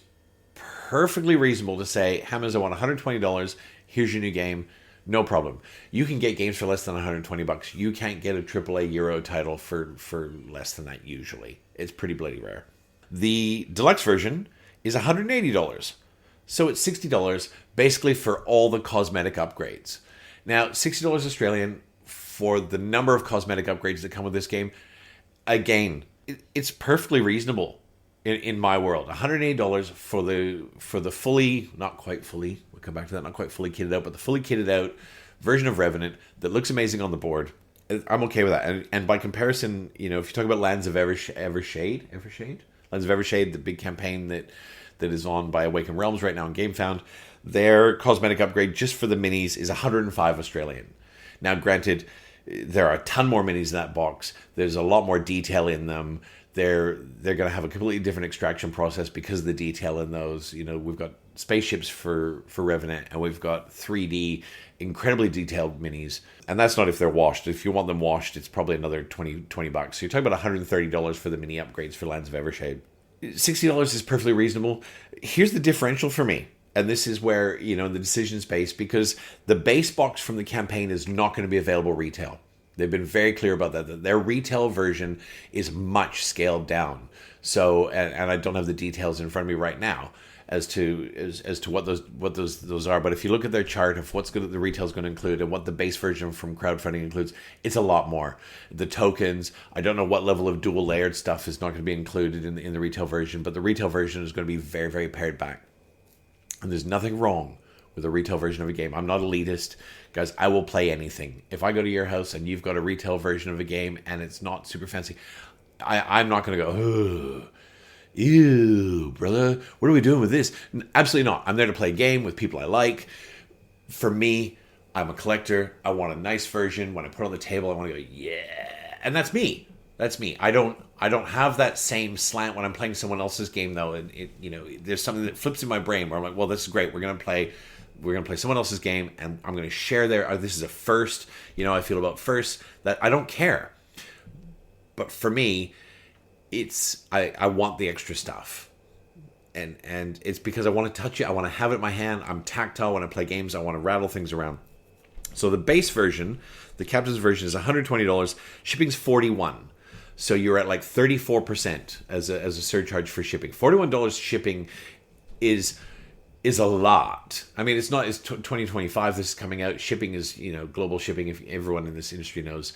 perfectly reasonable to say, Hammers, I want $120. Here's your new game. No problem. You can get games for less than $120. You can't get a AAA Euro title for less than that usually. It's pretty bloody rare. The deluxe version is $180. So it's $60 basically for all the cosmetic upgrades. Now, $60 Australian for the number of cosmetic upgrades that come with this game. Again, it's perfectly reasonable in my world. $180 for the fully, not quite fully, we'll come back to that, not quite fully kitted out, but the fully kitted out version of Revenant that looks amazing on the board. I'm okay with that. And by comparison, if you talk about Lands of Evershade, Lands of Evershade, the big campaign that is on by Awakened Realms right now in GameFound, their cosmetic upgrade just for the minis is $105 Australian. Now, granted, there are a ton more minis in that box. There's a lot more detail in them. They're going to have a completely different extraction process because of the detail in those. We've got spaceships for Revenant, and we've got 3D, incredibly detailed minis. And that's not if they're washed. If you want them washed, it's probably another $20. So you're talking about $130 for the mini upgrades for Lands of Evershade. $60 is perfectly reasonable. Here's the differential for me. And this is where, the decision space, because the base box from the campaign is not going to be available retail. They've been very clear about that their retail version is much scaled down. So, and I don't have the details in front of me right now as to what those are. But if you look at their chart of what's the retail is going to include and what the base version from crowdfunding includes, it's a lot more. The tokens, I don't know what level of dual layered stuff is not going to be included in the retail version, but the retail version is going to be very, very pared back. And there's nothing wrong with a retail version of a game. I'm not elitist. Guys, I will play anything. If I go to your house and you've got a retail version of a game and it's not super fancy, I'm not going to go, oh, ew, brother, what are we doing with this? Absolutely not. I'm there to play a game with people I like. For me, I'm a collector. I want a nice version. When I put it on the table, I want to go, yeah. And that's me. That's me. I don't have that same slant when I'm playing someone else's game, though. And there's something that flips in my brain where I'm like, well, this is great. We're gonna play someone else's game, and I'm gonna share this is a first. I feel about first that I don't care. But for me, it's I want the extra stuff, and it's because I want to touch it. I want to have it in my hand. I'm tactile when I play games. I want to rattle things around. So the base version, the captain's version, is $120. Shipping's $41. So you're at like 34% as a surcharge for shipping. $41 shipping is a lot. I mean, it's 2025. This is coming out. Shipping is global shipping. If everyone in this industry knows,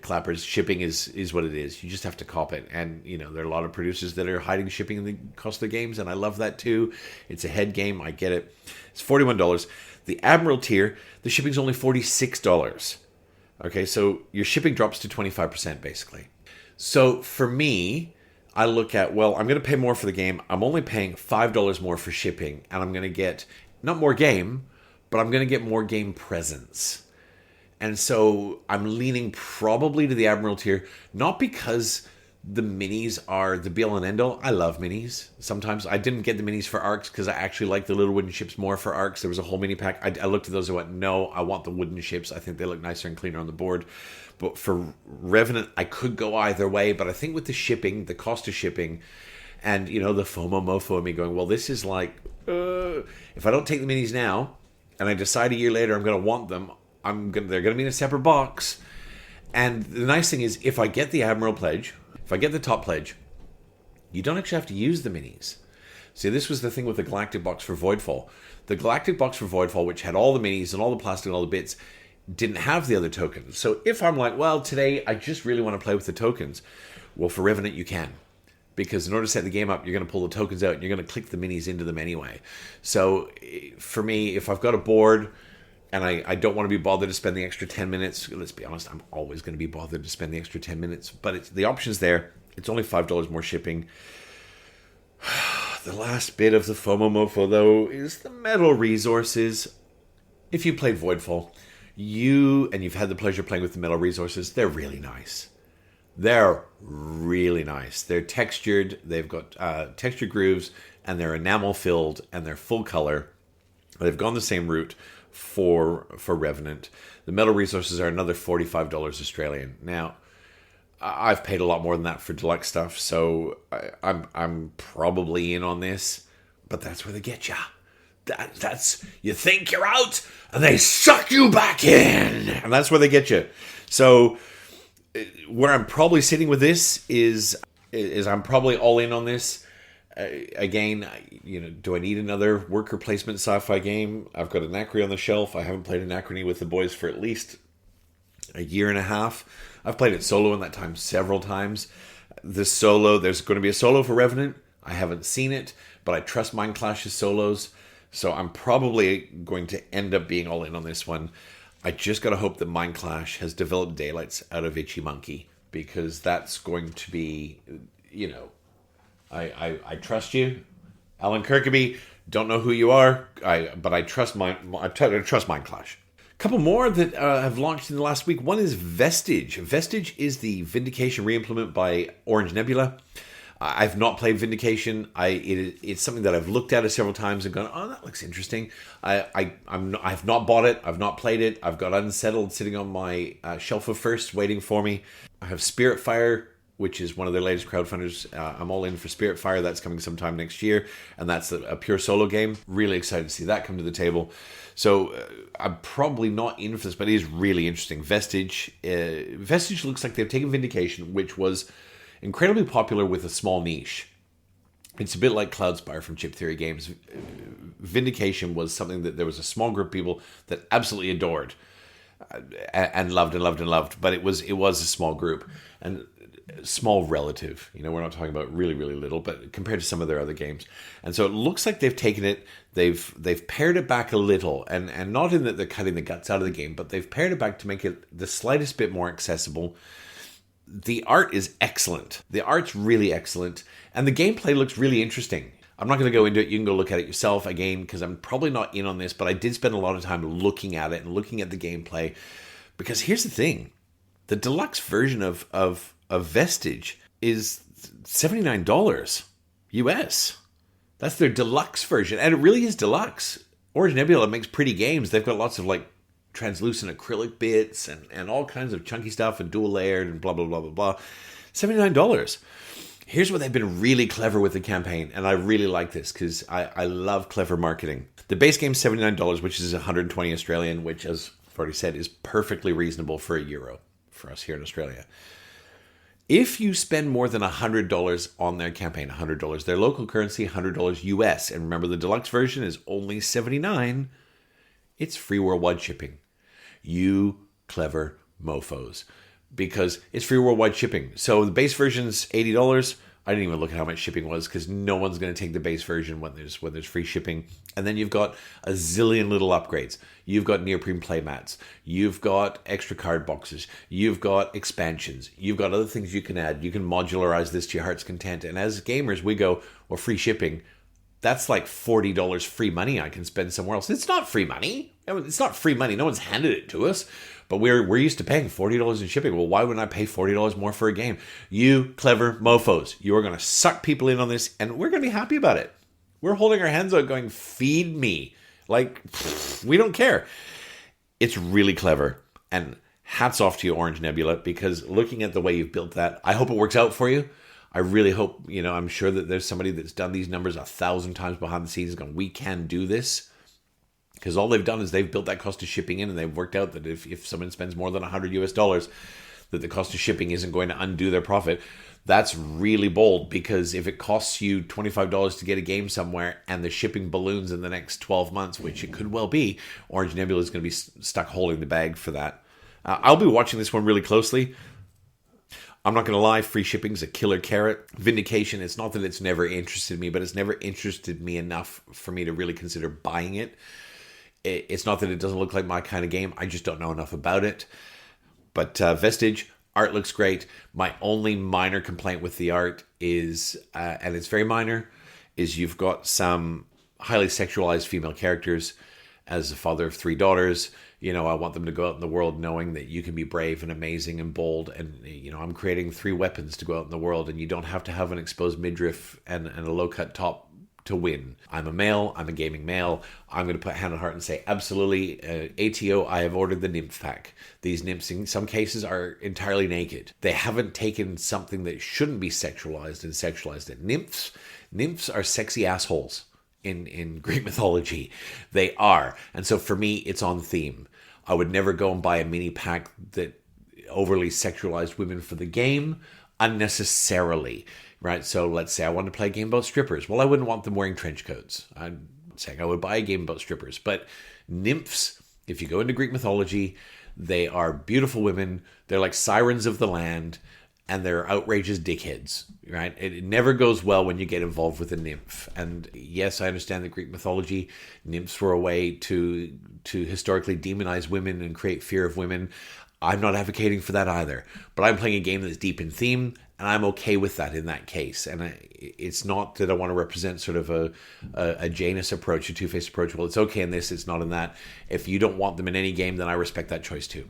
clappers, shipping is what it is. You just have to cop it. And there are a lot of producers that are hiding shipping in the cost of their games, and I love that too. It's a head game. I get it. It's $41. The Admiral tier, the shipping's only $46. Okay, so your shipping drops to 25% basically. So for me, I look at, I'm going to pay more for the game. I'm only paying $5 more for shipping, and I'm going to get not more game, but I'm going to get more game presence. And so I'm leaning probably to the Admiral tier, not because the minis are the be-all and end-all. I love minis. Sometimes I didn't get the minis for Arcs because I actually like the little wooden ships more for Arcs. There was a whole mini pack. I looked at those and went, no, I want the wooden ships. I think they look nicer and cleaner on the board. But for Revenant, I could go either way. But I think with the shipping, the cost of shipping, and, the FOMOMOFO of me going, well, this is like, if I don't take the minis now, and I decide a year later I'm going to want them, they're going to be in a separate box. And the nice thing is, if I get the Admiral pledge, if I get the top pledge, you don't actually have to use the minis. See, this was the thing with the Galactic box for Voidfall. The Galactic box for Voidfall, which had all the minis and all the plastic and all the bits, didn't have the other tokens. So if I'm like, well, today I just really want to play with the tokens, well, for Revenant you can. Because in order to set the game up, you're going to pull the tokens out and you're going to click the minis into them anyway. So for me, if I've got a board and I don't want to be bothered to spend the extra 10 minutes, let's be honest, I'm always going to be bothered to spend the extra 10 minutes. But the option's there. It's only $5 more shipping. The last bit of the FOMOMOFO, though, is the metal resources. If you played Voidfall, you've had the pleasure of playing with the metal resources, they're really nice. They're really nice. They're textured. They've got textured grooves, and they're enamel filled, and they're full color. They've gone the same route for Revenant. The metal resources are another $45 Australian. Now, I've paid a lot more than that for deluxe stuff, so I'm probably in on this. But that's where they get you. That's you think you're out, and they suck you back in, and that's where they get you. So where I'm probably sitting with this is I'm probably all in on this. Again, do I need another worker placement sci-fi game? I've got Anachrony on the shelf. I haven't played Anachrony with the boys for at least a year and a half. I've played it solo in that time several times. There's going to be a solo for Revenant. I haven't seen it, but I trust Mind Clash's solos. So I'm probably going to end up being all in on this one. I just got to hope that Mind Clash has developed daylights out of Itchy Monkey, because that's going to be, I trust you, Alan Kirkby. Don't know who you are, but I trust trust Mind Clash. A couple more that have launched in the last week. One is Vestige. Vestige is the Vindication reimplement by Orange Nebula. I've not played Vindication. It's something that I've looked at several times and gone, oh, that looks interesting. I've not bought it. I've not played it. I've got Unsettled sitting on my shelf of first waiting for me. I have Spiritfire, which is one of their latest crowdfunders. I'm all in for Spiritfire. That's coming sometime next year, and that's a pure solo game. Really excited to see that come to the table. So I'm probably not in for this, but it is really interesting. Vestige. Vestige looks like they've taken Vindication, which was incredibly popular with a small niche. It's a bit like Cloudspire from Chip Theory Games. Vindication was something that there was a small group of people that absolutely adored and loved, but it was a small group and small relative. We're not talking about really, really little, but compared to some of their other games. And so it looks like they've taken it, they've pared it back a little, and not in that they're cutting the guts out of the game, but they've pared it back to make it the slightest bit more accessible. The art is excellent. The art's really excellent. And the gameplay looks really interesting. I'm not going to go into it. You can go look at it yourself again, because I'm probably not in on this, but I did spend a lot of time looking at it and looking at the gameplay. Because here's the thing. The deluxe version of Vestige is $79 US. That's their deluxe version. And it really is deluxe. Orange Nebula makes pretty games. They've got lots of translucent acrylic bits and all kinds of chunky stuff and dual layered and blah, blah, blah, blah, blah. $79. Here's where they've been really clever with the campaign, and I really like this because I love clever marketing. The base game's $79, which is 120 Australian, which, as I've already said, is perfectly reasonable for €1 for us here in Australia. If you spend more than $100 on their campaign, $100 their local currency, $100 US, and remember the deluxe version is only $79, it's free worldwide shipping. You clever mofos. Because it's free worldwide shipping. So the base version's $80. I didn't even look at how much shipping was, because no one's going to take the base version when there's free shipping. And then you've got a zillion little upgrades. You've got neoprene playmats. You've got extra card boxes. You've got expansions. You've got other things you can add. You can modularize this to your heart's content. And as gamers, we go, well, free shipping. That's like $40 free money I can spend somewhere else. It's not free money. It's not free money. No one's handed it to us. But we're used to paying $40 in shipping. Well, why wouldn't I pay $40 more for a game? You clever mofos. You are going to suck people in on this, and we're going to be happy about it. We're holding our hands out going, feed me. We don't care. It's really clever. And hats off to you, Orange Nebula, because looking at the way you've built that, I hope it works out for you. I really hope, I'm sure that there's somebody that's done these numbers 1,000 times behind the scenes going, we can do this. Because all they've done is they've built that cost of shipping in, and they've worked out that if someone spends more than $100 US, that the cost of shipping isn't going to undo their profit. That's really bold, because if it costs you $25 to get a game somewhere and the shipping balloons in the next 12 months, which it could well be, Orange Nebula is going to be stuck holding the bag for that. I'll be watching this one really closely. I'm not going to lie, free shipping is a killer carrot. Vindication, it's not that it's never interested me, but it's never interested me enough for me to really consider buying it. It's not that it doesn't look like my kind of game. I just don't know enough about it. But Vestige, art looks great. My only minor complaint with the art is, and it's very minor, is you've got some highly sexualized female characters. As a father of 3 daughters, I want them to go out in the world knowing that you can be brave and amazing and bold. And, I'm creating 3 weapons to go out in the world, and you don't have to have an exposed midriff and a low-cut top to win. I'm a male. I'm a gaming male. I'm going to put hand on heart and say, absolutely, ATO, I have ordered the nymph pack. These nymphs, in some cases, are entirely naked. They haven't taken something that shouldn't be sexualized and sexualized it. Nymphs are sexy assholes in Greek mythology. They are. And so for me, it's on theme. I would never go and buy a mini pack that overly sexualized women for the game unnecessarily. Right, so let's say I want to play a game about strippers. Well, I wouldn't want them wearing trench coats. I'm saying I would buy a game about strippers. But nymphs, if you go into Greek mythology, they are beautiful women. They're like sirens of the land, and they're outrageous dickheads, right? It never goes well when you get involved with a nymph. And yes, I understand that Greek mythology, nymphs were a way to historically demonize women and create fear of women. I'm not advocating for that either. But I'm playing a game that's deep in theme, and I'm okay with that in that case. And it's not that I want to represent sort of a Janus approach, a two-faced approach. Well, it's okay in this, it's not in that. If you don't want them in any game, then I respect that choice too.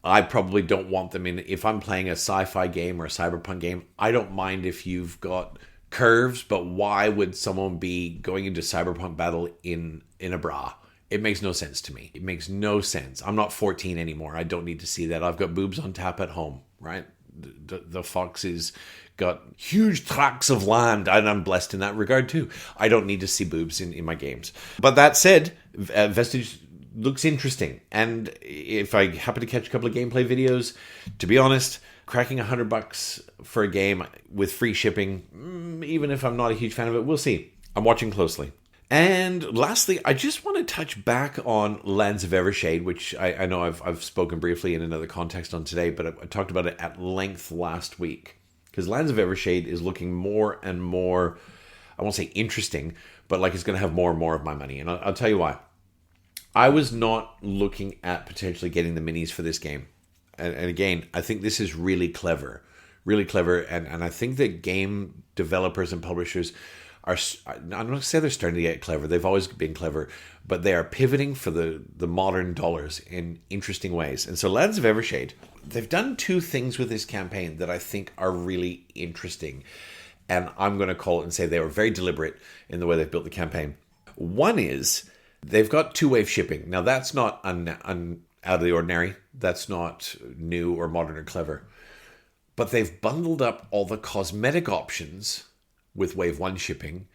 I probably don't want them in, if I'm playing a sci-fi game or a cyberpunk game, I don't mind if you've got curves, but why would someone be going into cyberpunk battle in a bra? It makes no sense to me. It makes no sense. I'm not 14 anymore. I don't need to see that. I've got boobs on tap at home, right? The fox has got huge tracts of land, and I'm blessed in that regard too. I don't need to see boobs in my games. But that said, Vestige looks interesting. And if I happen to catch a couple of gameplay videos, to be honest, cracking $100 for a game with free shipping, even if I'm not a huge fan of it, we'll see. I'm watching closely. And lastly, I just want to touch back on Lands of Evershade, which I know I've spoken briefly in another context on today, but I talked about it at length last week. Because Lands of Evershade is looking more and more, I won't say interesting, but like it's going to have more and more of my money. And I'll tell you why. I was not looking at potentially getting the minis for this game. And again, I think this is really clever. Really clever. And I think that game developers and publishers I'm not going to say they're starting to get clever. They've always been clever, but they are pivoting for the modern dollars in interesting ways. And so Lands of Evershade, they've done 2 things with this campaign that I think are really interesting. And I'm going to call it and say they were very deliberate in the way they've built the campaign. One is they've got 2-wave shipping. Now that's not out of the ordinary. That's not new or modern or clever. But they've bundled up all the cosmetic options with Wave 1 shipping,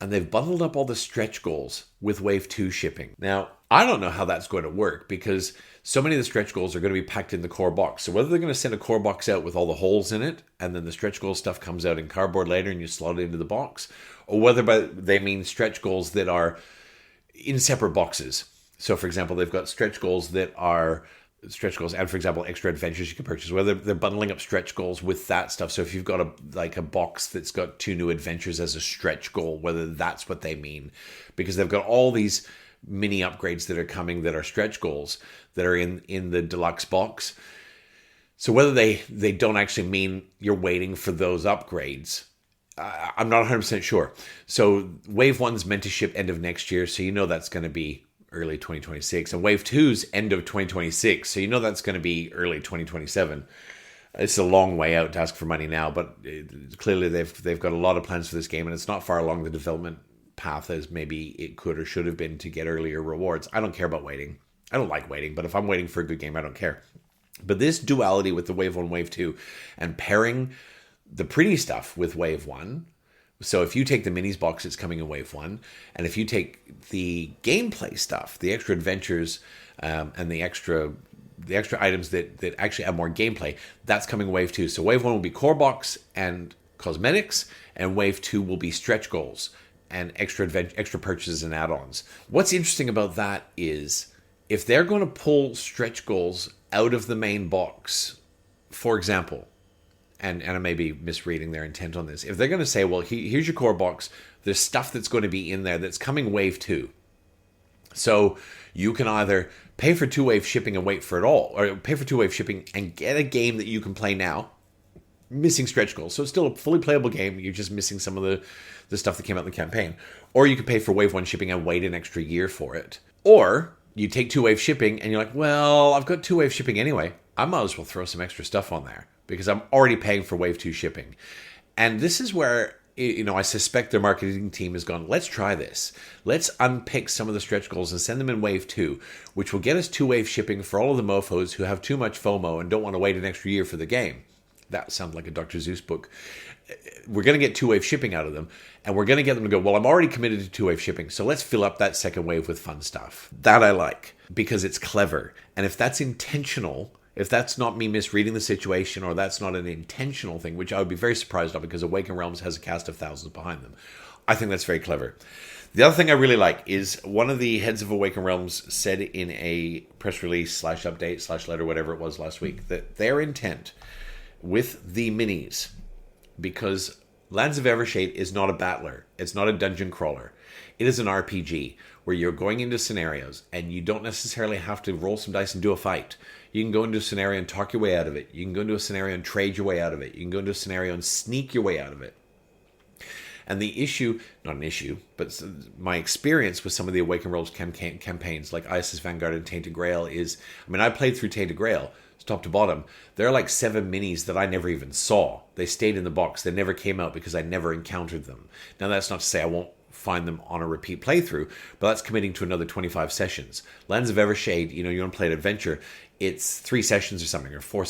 and they've bundled up all the stretch goals with Wave 2 shipping. Now, I don't know how that's going to work, because so many of the stretch goals are going to be packed in the core box. So whether they're going to send a core box out with all the holes in it, and then the stretch goal stuff comes out in cardboard later and you slot it into the box, or whether they mean stretch goals that are in separate boxes. So for example, they've got stretch goals that are stretch goals, and for example, extra adventures you can purchase, whether they're bundling up stretch goals with that stuff. So if you've got a box that's got 2 new adventures as a stretch goal, whether that's what they mean, because they've got all these mini upgrades that are coming that are stretch goals that are in the deluxe box. So whether they don't actually mean you're waiting for those upgrades, I'm not 100% sure. So Wave 1's meant to ship end of next year, so you know that's going to be early 2026, and Wave 2's end of 2026, so you know that's going to be early 2027. It's a long way out to ask for money now, but clearly they've got a lot of plans for this game, and it's not far along the development path as maybe it could or should have been to get earlier rewards. I don't care about waiting. I don't like waiting, but if I'm waiting for a good game, I don't care. But this duality with the Wave 1, Wave 2, and pairing the pretty stuff with Wave 1, so if you take the minis box, it's coming in Wave 1. And if you take the gameplay stuff, the extra adventures and the extra the extra items that actually add more gameplay, that's coming wave 2. So wave 1 will be core box and cosmetics, and wave 2 will be stretch goals and extra purchases and add-ons. What's interesting about that is if they're going to pull stretch goals out of the main box, for example, and I may be misreading their intent on this, if they're going to say, well, here's your core box, there's stuff that's going to be in there that's coming wave 2. So you can either pay for 2-wave shipping and wait for it all, or pay for 2-wave shipping and get a game that you can play now, missing stretch goals. So it's still a fully playable game. You're just missing some of the stuff that came out in the campaign. Or you can pay for wave 1 shipping and wait an extra year for it. Or you take 2-wave shipping and you're like, well, I've got 2-wave shipping anyway. I might as well throw some extra stuff on there because I'm already paying for wave 2 shipping. And this is where, I suspect their marketing team has gone, let's try this. Let's unpick some of the stretch goals and send them in wave 2, which will get us 2-wave shipping for all of the mofos who have too much FOMO and don't want to wait an extra year for the game. That sounds like a Dr. Seuss book. We're going to get 2-wave shipping out of them, and we're going to get them to go, well, I'm already committed to 2-wave shipping, so let's fill up that second wave with fun stuff. That I like, because it's clever. And if that's intentional, if that's not me misreading the situation, or that's not an intentional thing, which I would be very surprised of because Awakened Realms has a cast of thousands behind them, I think that's very clever. The other thing I really like is one of the heads of Awakened Realms said in a press release / update / letter, whatever it was last week, that their intent with the minis, because Lands of Evershade is not a battler, it's not a dungeon crawler, it is an RPG where you're going into scenarios and you don't necessarily have to roll some dice and do a fight. You can go into a scenario and talk your way out of it. You can go into a scenario and trade your way out of it. You can go into a scenario and sneak your way out of it. And the issue, not an issue, but my experience with some of the Awakened Realms campaigns like ISIS Vanguard and Tainted Grail is, I played through Tainted Grail, top to bottom. There are like 7 minis that I never even saw. They stayed in the box. They never came out because I never encountered them. Now, that's not to say I won't find them on a repeat playthrough, but that's committing to another 25 sessions. Lands of Evershade, you want to play an adventure, it's 3 sessions or something, or 5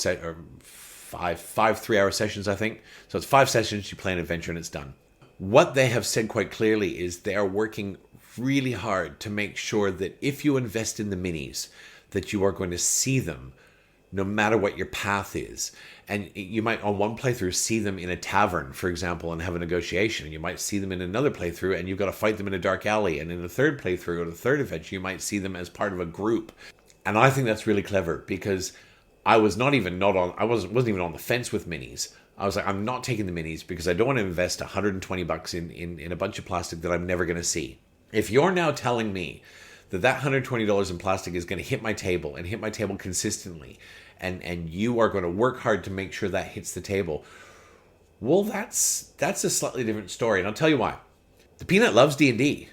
3-hour sessions, I think. So it's 5 sessions, you play an adventure, and it's done. What they have said quite clearly is they are working really hard to make sure that if you invest in the minis, that you are going to see them no matter what your path is. And you might, on one playthrough, see them in a tavern, for example, and have a negotiation. And you might see them in another playthrough, and you've got to fight them in a dark alley. And in the third playthrough, or the third adventure, you might see them as part of a group. And I think that's really clever, because I wasn't even on the fence with minis. I was like, I'm not taking the minis because I don't want to invest $120 in a bunch of plastic that I'm never going to see. If you're now telling me that $120 in plastic is going to hit my table and hit my table consistently, and you are going to work hard to make sure that hits the table, well, that's a slightly different story. And I'll tell you why. The Peanut loves D&D.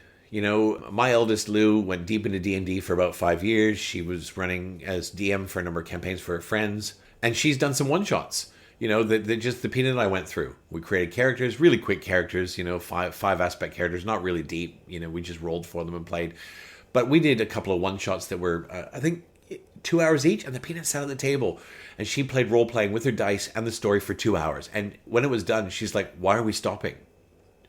My eldest Lou went deep into D&D for about 5 years. She was running as DM for a number of campaigns for her friends, and she's done some one-shots. Just the Peanut and I went through. We created characters, really quick characters, 5 aspect characters, not really deep. We just rolled for them and played. But we did a couple of one-shots that were, I think, 2 hours each, and the Peanut sat at the table, and she played role-playing with her dice and the story for 2 hours. And when it was done, she's like, why are we stopping?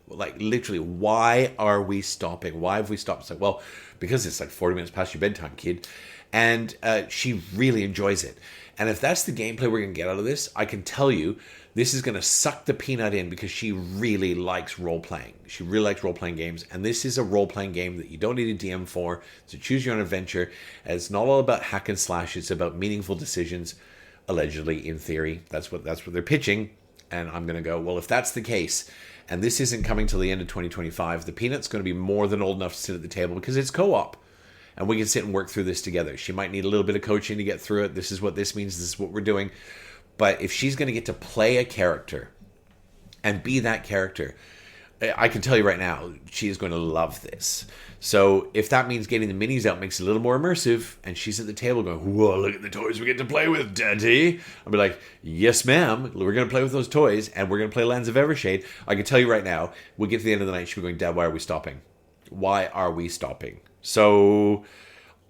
Like, literally, why are we stopping? Why have we stopped? It's like, well, because it's like 40 minutes past your bedtime, kid. And she really enjoys it. And if that's the gameplay we're going to get out of this, I can tell you, this is going to suck the Peanut in because she really likes role-playing. She really likes role-playing games. And this is a role-playing game that you don't need a DM for. It's a choose-your-own adventure. And it's not all about hack and slash. It's about meaningful decisions, allegedly, in theory. That's what they're pitching. And I'm going to go, well, if that's the case, and this isn't coming till the end of 2025, the Peanut's going to be more than old enough to sit at the table because it's co-op. And we can sit and work through this together. She might need a little bit of coaching to get through it. This is what this means. This is what we're doing. But if she's going to get to play a character and be that character, I can tell you right now, she is going to love this. So if that means getting the minis out makes it a little more immersive, and she's at the table going, whoa, look at the toys we get to play with, Daddy. I'll be like, yes, ma'am. We're going to play with those toys, and we're going to play Lands of Evershade. I can tell you right now, we'll get to the end of the night, she'll be going, Dad, why are we stopping? Why are we stopping? So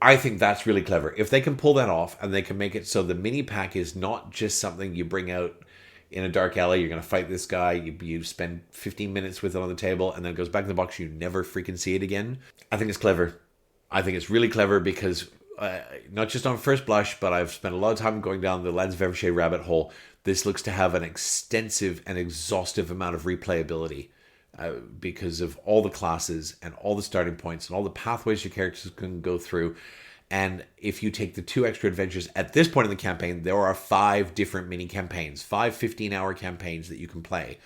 I think that's really clever. If they can pull that off and they can make it so the mini pack is not just something you bring out in a dark alley, you're going to fight this guy, you spend 15 minutes with it on the table, and then it goes back in the box, you never freaking see it again. I think it's clever. I think it's really clever because not just on first blush, but I've spent a lot of time going down the Lands of Evershade rabbit hole. This looks to have an extensive and exhaustive amount of replayability because of all the classes and all the starting points and all the pathways your characters can go through. And if you take the 2 extra adventures at this point in the campaign, there are 5 different mini campaigns, 5 15-hour campaigns that you can play.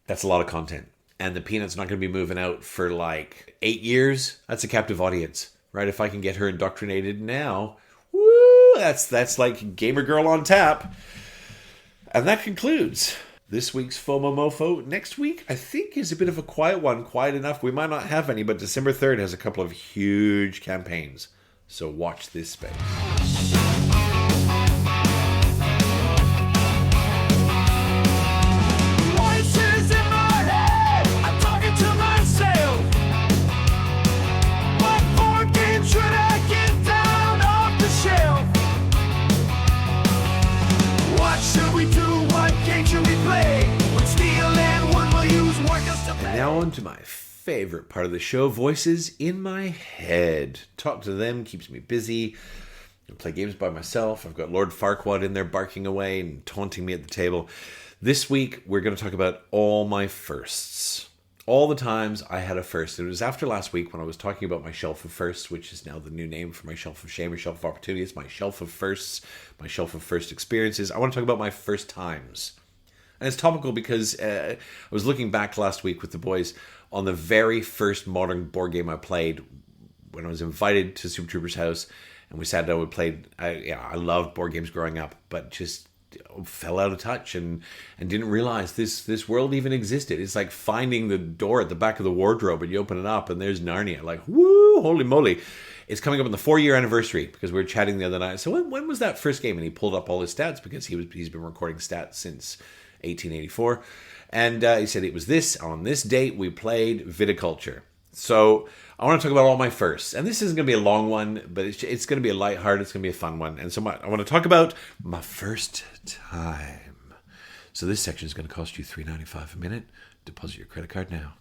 That's a lot of content. And the Peanut's not going to be moving out for like 8 years. That's a captive audience, right? If I can get her indoctrinated now, woo, that's like Gamer Girl on tap. And that concludes this week's FOMOMOFO. Next week, I think, is a bit of a quiet one. Quiet enough. We might not have any, but December 3rd has a couple of huge campaigns. So watch this space. Voices in my head, I'm talking to myself. What board game should I get down off the shelf? What should we do? What game should we play? What steel and wood will use workers to play? Now on to my favorite part of the show, voices in my head. Talk to them keeps me busy. I play games by myself. I've got Lord Farquaad in there barking away and taunting me at the table. This week, we're going to talk about all my firsts. All the times I had a first. It was after last week when I was talking about my shelf of firsts, which is now the new name for my shelf of shame or shelf of opportunity. It's my shelf of firsts, my shelf of first experiences. I want to talk about my first times. And it's topical because I was looking back last week with the boys on the very first modern board game I played when I was invited to Super Trooper's house, and we sat down and played. I loved board games growing up, but just fell out of touch and didn't realize this world even existed. It's like finding the door at the back of the wardrobe and you open it up and there's Narnia. Like, woo, holy moly. It's coming up on the 4-year anniversary because we were chatting the other night. So when was that first game? And he pulled up all his stats because he's been recording stats since 1884. And he said it was this. On this date, we played Viticulture. So I want to talk about all my firsts. And this isn't going to be a long one, but it's going to be a lighthearted, it's going to be a fun one. And so I want to talk about my first time. So this section is going to cost you $3.95 a minute. Deposit your credit card now.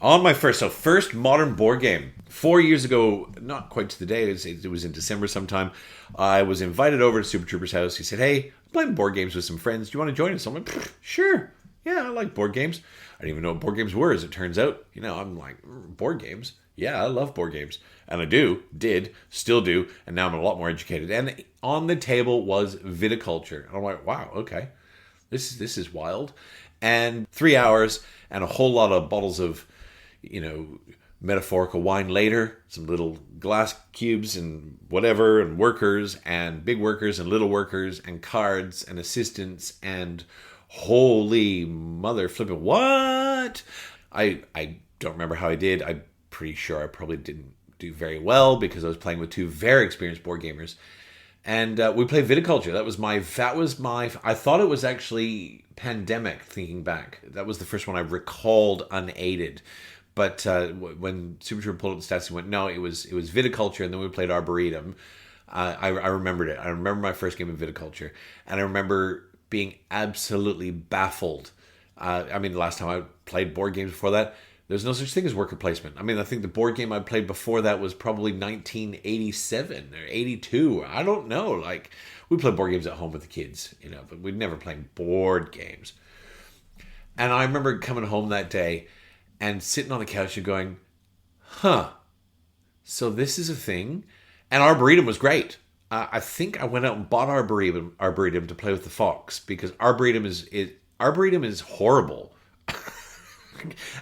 On my first modern board game. 4 years ago, not quite to the day, it was in December sometime, I was invited over to Super Trooper's house. He said, hey, I'm playing board games with some friends. Do you want to join us? I'm like, sure. Yeah, I like board games. I didn't even know what board games were, as it turns out. I'm like, board games? Yeah, I love board games. And I did, still do, and now I'm a lot more educated. And on the table was Viticulture. And I'm like, wow, okay. This is wild. And 3 hours and a whole lot of bottles of, metaphorical wine later, some little glass cubes and whatever, and workers and big workers and little workers and cards and assistants and holy mother flipping what? I don't remember how I did. I'm pretty sure I probably didn't do very well because I was playing with 2 very experienced board gamers. And we played Viticulture. That was my, I thought it was actually Pandemic, thinking back. That was the first one I recalled unaided. But when Super Trooper pulled up the stats, he went, no, it was Viticulture, and then we played Arboretum. I remembered it. I remember my first game of Viticulture. And I remember being absolutely baffled. The last time I played board games before that, there's no such thing as worker placement. I think the board game I played before that was probably 1987 or 82. I don't know. Like, we played board games at home with the kids, but we'd never played board games. And I remember coming home that day and sitting on the couch and going, so this is a thing? And Arboretum was great. I think I went out and bought Arboretum to play with the Fox because Arboretum is horrible.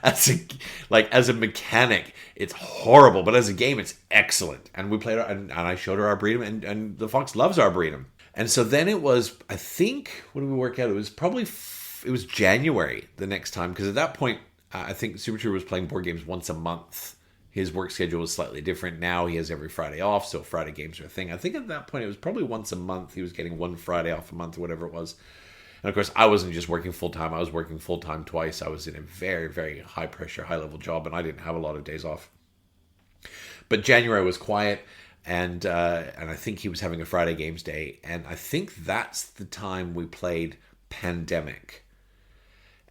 As a mechanic, it's horrible, but as a game, it's excellent. And we played, and I showed her Arboretum, and the Fox loves Arboretum. And so then it was, I think, what did we work out? It was January the next time, because at that point, I think Super Trooper was playing board games once a month. His work schedule was slightly different. Now he has every Friday off, so Friday games are a thing. I think at that point it was probably once a month. He was getting one Friday off a month or whatever it was. And of course, I wasn't just working full-time. I was working full-time twice. I was in a very, very high-pressure, high-level job, and I didn't have a lot of days off. But January was quiet, and I think he was having a Friday games day. And I think that's the time we played Pandemic.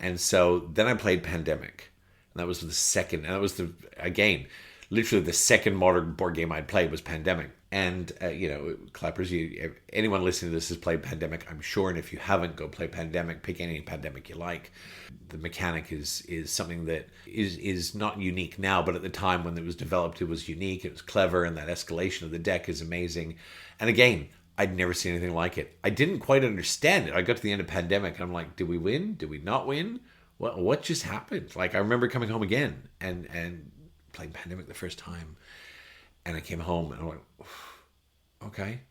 And so then I played Pandemic. And that was the second. And that was again, literally the second modern board game I'd played was Pandemic. And, clappers, anyone listening to this has played Pandemic, I'm sure. And if you haven't, go play Pandemic. Pick any Pandemic you like. The mechanic is something that is not unique now, but at the time when it was developed, it was unique. It was clever, and that escalation of the deck is amazing. And again, I'd never seen anything like it. I didn't quite understand it. I got to the end of Pandemic, and I'm like, did we win? Did we not win? What just happened? Like, I remember coming home again and playing Pandemic the first time. And I came home and I went, okay.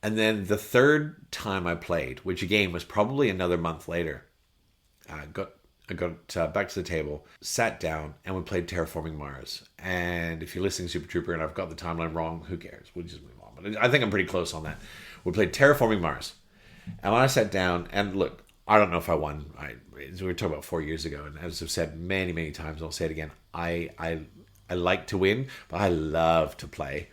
And then the third time I played, which again was probably another month later, I got back to the table, sat down, and we played Terraforming Mars. And if you're listening to Super Trooper and I've got the timeline wrong, who cares? We'll just move on. But I think I'm pretty close on that. We played Terraforming Mars. And when I sat down, and look, I don't know if I won. We were talking about 4 years ago, and as I've said many, many times, I'll say it again, I like to win, but I love to play.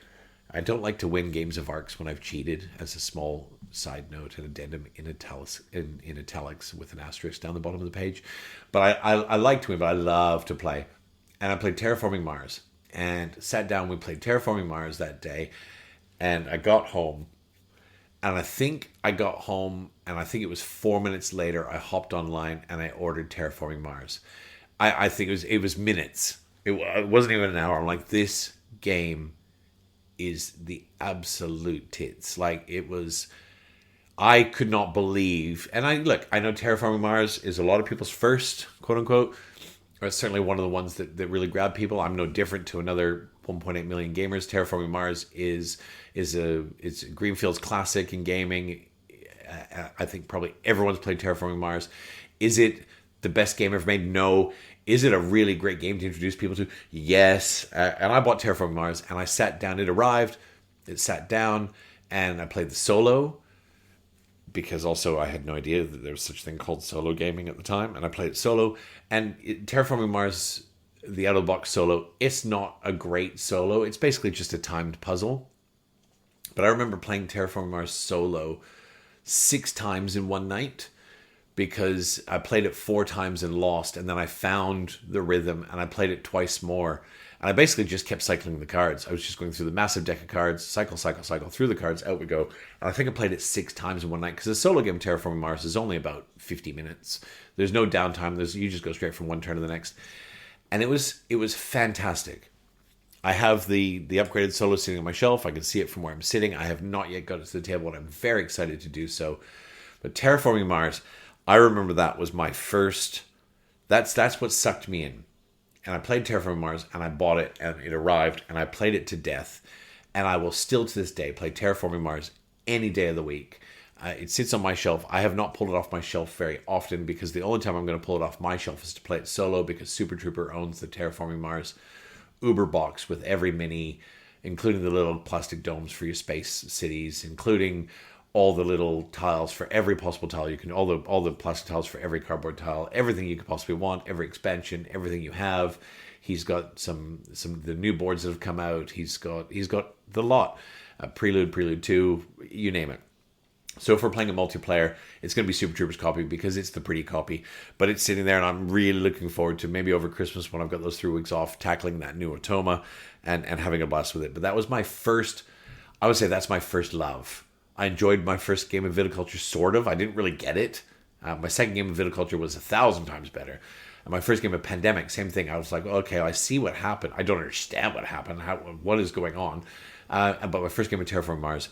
I don't like to win games of Arcs when I've cheated, as a small side note, an addendum in italics with an asterisk down the bottom of the page. But I like to win, but I love to play. And I played Terraforming Mars and sat down. We played Terraforming Mars that day, and I got home. And I think I got home, and I think it was 4 minutes later, I hopped online and I ordered Terraforming Mars. I think it was minutes. It wasn't even an hour. I'm like, this game is the absolute tits. Like, it was, I could not believe. And I know Terraforming Mars is a lot of people's first, quote unquote, or it's certainly one of the ones that really grab people. I'm no different to another 1.8 million gamers. Terraforming Mars it's Greenfield's classic in gaming. I think probably everyone's played Terraforming Mars. Is it the best game ever made? No. Is it a really great game to introduce people to? Yes. And I bought Terraforming Mars, and I sat down. It arrived. It sat down, and I played the solo, because also I had no idea that there was such a thing called solo gaming at the time. And I played it solo. And Terraforming Mars, the out-of-the-box solo, it's not a great solo. It's basically just a timed puzzle. But I remember playing Terraforming Mars solo 6 times in one night, because I played it 4 times and lost, and then I found the rhythm, and I played it twice more. And I basically just kept cycling the cards. I was just going through the massive deck of cards, cycle through the cards, out we go. And I think I played it 6 times in one night, because the solo game Terraforming Mars is only about 50 minutes. There's no downtime. You just go straight from one turn to the next. And it was fantastic. I have the upgraded solo sitting on my shelf. I can see it from where I'm sitting. I have not yet got it to the table, and I'm very excited to do so. But Terraforming Mars, I remember that was my first. That's what sucked me in. And I played Terraforming Mars, and I bought it, and it arrived, and I played it to death. And I will still to this day play Terraforming Mars any day of the week. It sits on my shelf. I have not pulled it off my shelf very often, because the only time I'm going to pull it off my shelf is to play it solo, because Super Trooper owns the Terraforming Mars Uber box with every mini, including the little plastic domes for your space cities, including all the little tiles for every possible tile you can, all the plastic tiles for every cardboard tile, everything you could possibly want, every expansion, everything you have. He's got some of the new boards that have come out. He's got the lot, Prelude 2, you name it. So if we're playing a multiplayer, it's going to be Super Troopers copy, because it's the pretty copy. But it's sitting there, and I'm really looking forward to maybe over Christmas, when I've got those 3 weeks off, tackling that new Otoma and having a blast with it. But that was my first, I would say that's my first love. I enjoyed my first game of Viticulture, sort of. I didn't really get it. My second game of Viticulture was 1,000 times better. And my first game of Pandemic, same thing. I was like, okay, I see what happened. I don't understand what happened. What is going on? But my first game of Terraforming Mars,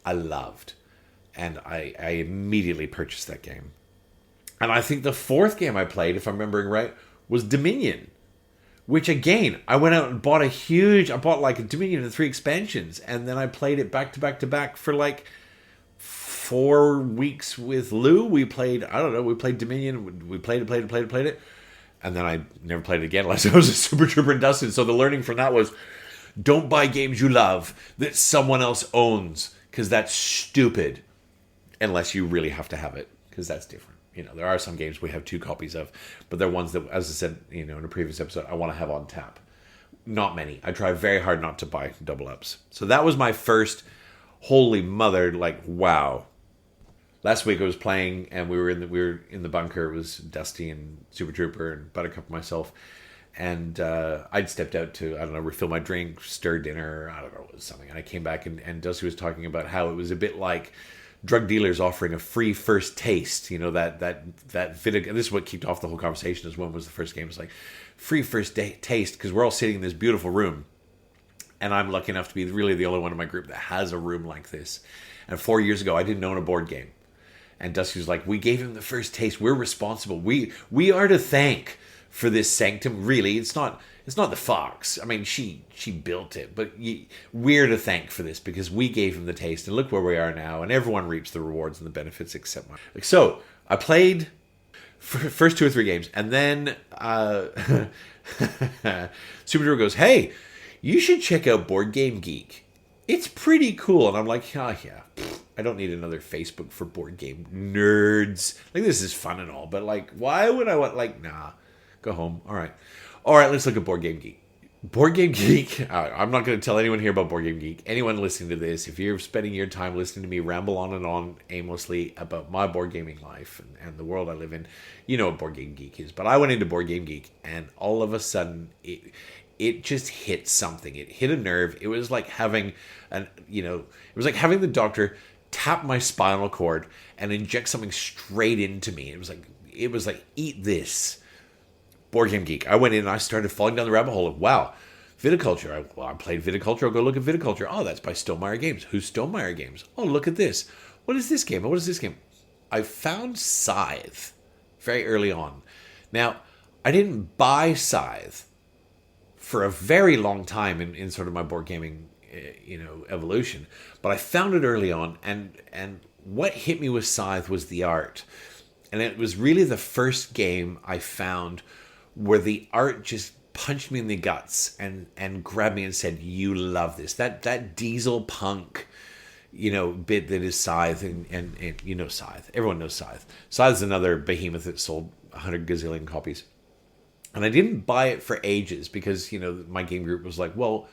I loved. And I immediately purchased that game. And I think the 4th game I played, if I'm remembering right, was Dominion. Which, again, I went out and bought I bought like a Dominion and 3 expansions. And then I played it back to back to back for like 4 weeks with Lou. We played Dominion. We played it. And then I never played it again unless I was a Super Trooper and Dustin. So the learning from that was, don't buy games you love that someone else owns, because that's stupid. Unless you really have to have it, because that's different. There are some games we have 2 copies of, but they're ones that, as I said, in a previous episode, I want to have on tap. Not many. I try very hard not to buy double ups. So that was my first, holy mother, like, wow. Last week I was playing, and we were in the bunker. It was Dusty and Super Trooper and Buttercup and myself, And I'd stepped out to, I don't know, refill my drink, stir dinner, I don't know, it was something. And I came back and Dusty was talking about how it was a bit like drug dealers offering a free first taste. You know, that Viticulture, and this is what kicked off the whole conversation, is when was the first game. It's like, free first taste, because we're all sitting in this beautiful room. And I'm lucky enough to be really the only one in my group that has a room like this. And 4 years ago, I didn't own a board game. And Dusty was like, we gave him the first taste. We're responsible. We are to thank for this sanctum. Really, it's not the fox. I mean, she built it, but we're to thank for this because we gave him the taste. And look where we are now. And everyone reaps the rewards and the benefits except mine. So I played first 2 or 3 games, and then Super Drew goes, hey, you should check out Board Game Geek. It's pretty cool. And I'm like, oh yeah, I don't need another Facebook for board game nerds. Like, this is fun and all, but like, why would I want, like, nah, go home. All right, let's look at Board Game Geek. Board Game Geek, I'm not going to tell anyone here about Board Game Geek. Anyone listening to this, if you're spending your time listening to me ramble on and on aimlessly about my board gaming life and the world I live in, you know what Board Game Geek is. But I went into Board Game Geek, and all of a sudden, it just hit something. It hit a nerve. It was like having the doctor tap my spinal cord and inject something straight into me. It was like eat this. Board Game Geek. I went in and I started falling down the rabbit hole of, wow, Viticulture. I played Viticulture. I'll go look at Viticulture. Oh, that's by Stonemaier Games. Who's Stonemaier Games? Oh, look at this. What is this game? What is this game? I found Scythe very early on. Now, I didn't buy Scythe for a very long time in sort of my board gaming, evolution. But I found it early on, and what hit me with Scythe was the art. And it was really the first game I found where the art just punched me in the guts and grabbed me and said, you love this. That diesel punk, bit that is Scythe, and you know Scythe. Everyone knows Scythe. Scythe's another behemoth that sold 100 gazillion copies. And I didn't buy it for ages because, my game group was like, well,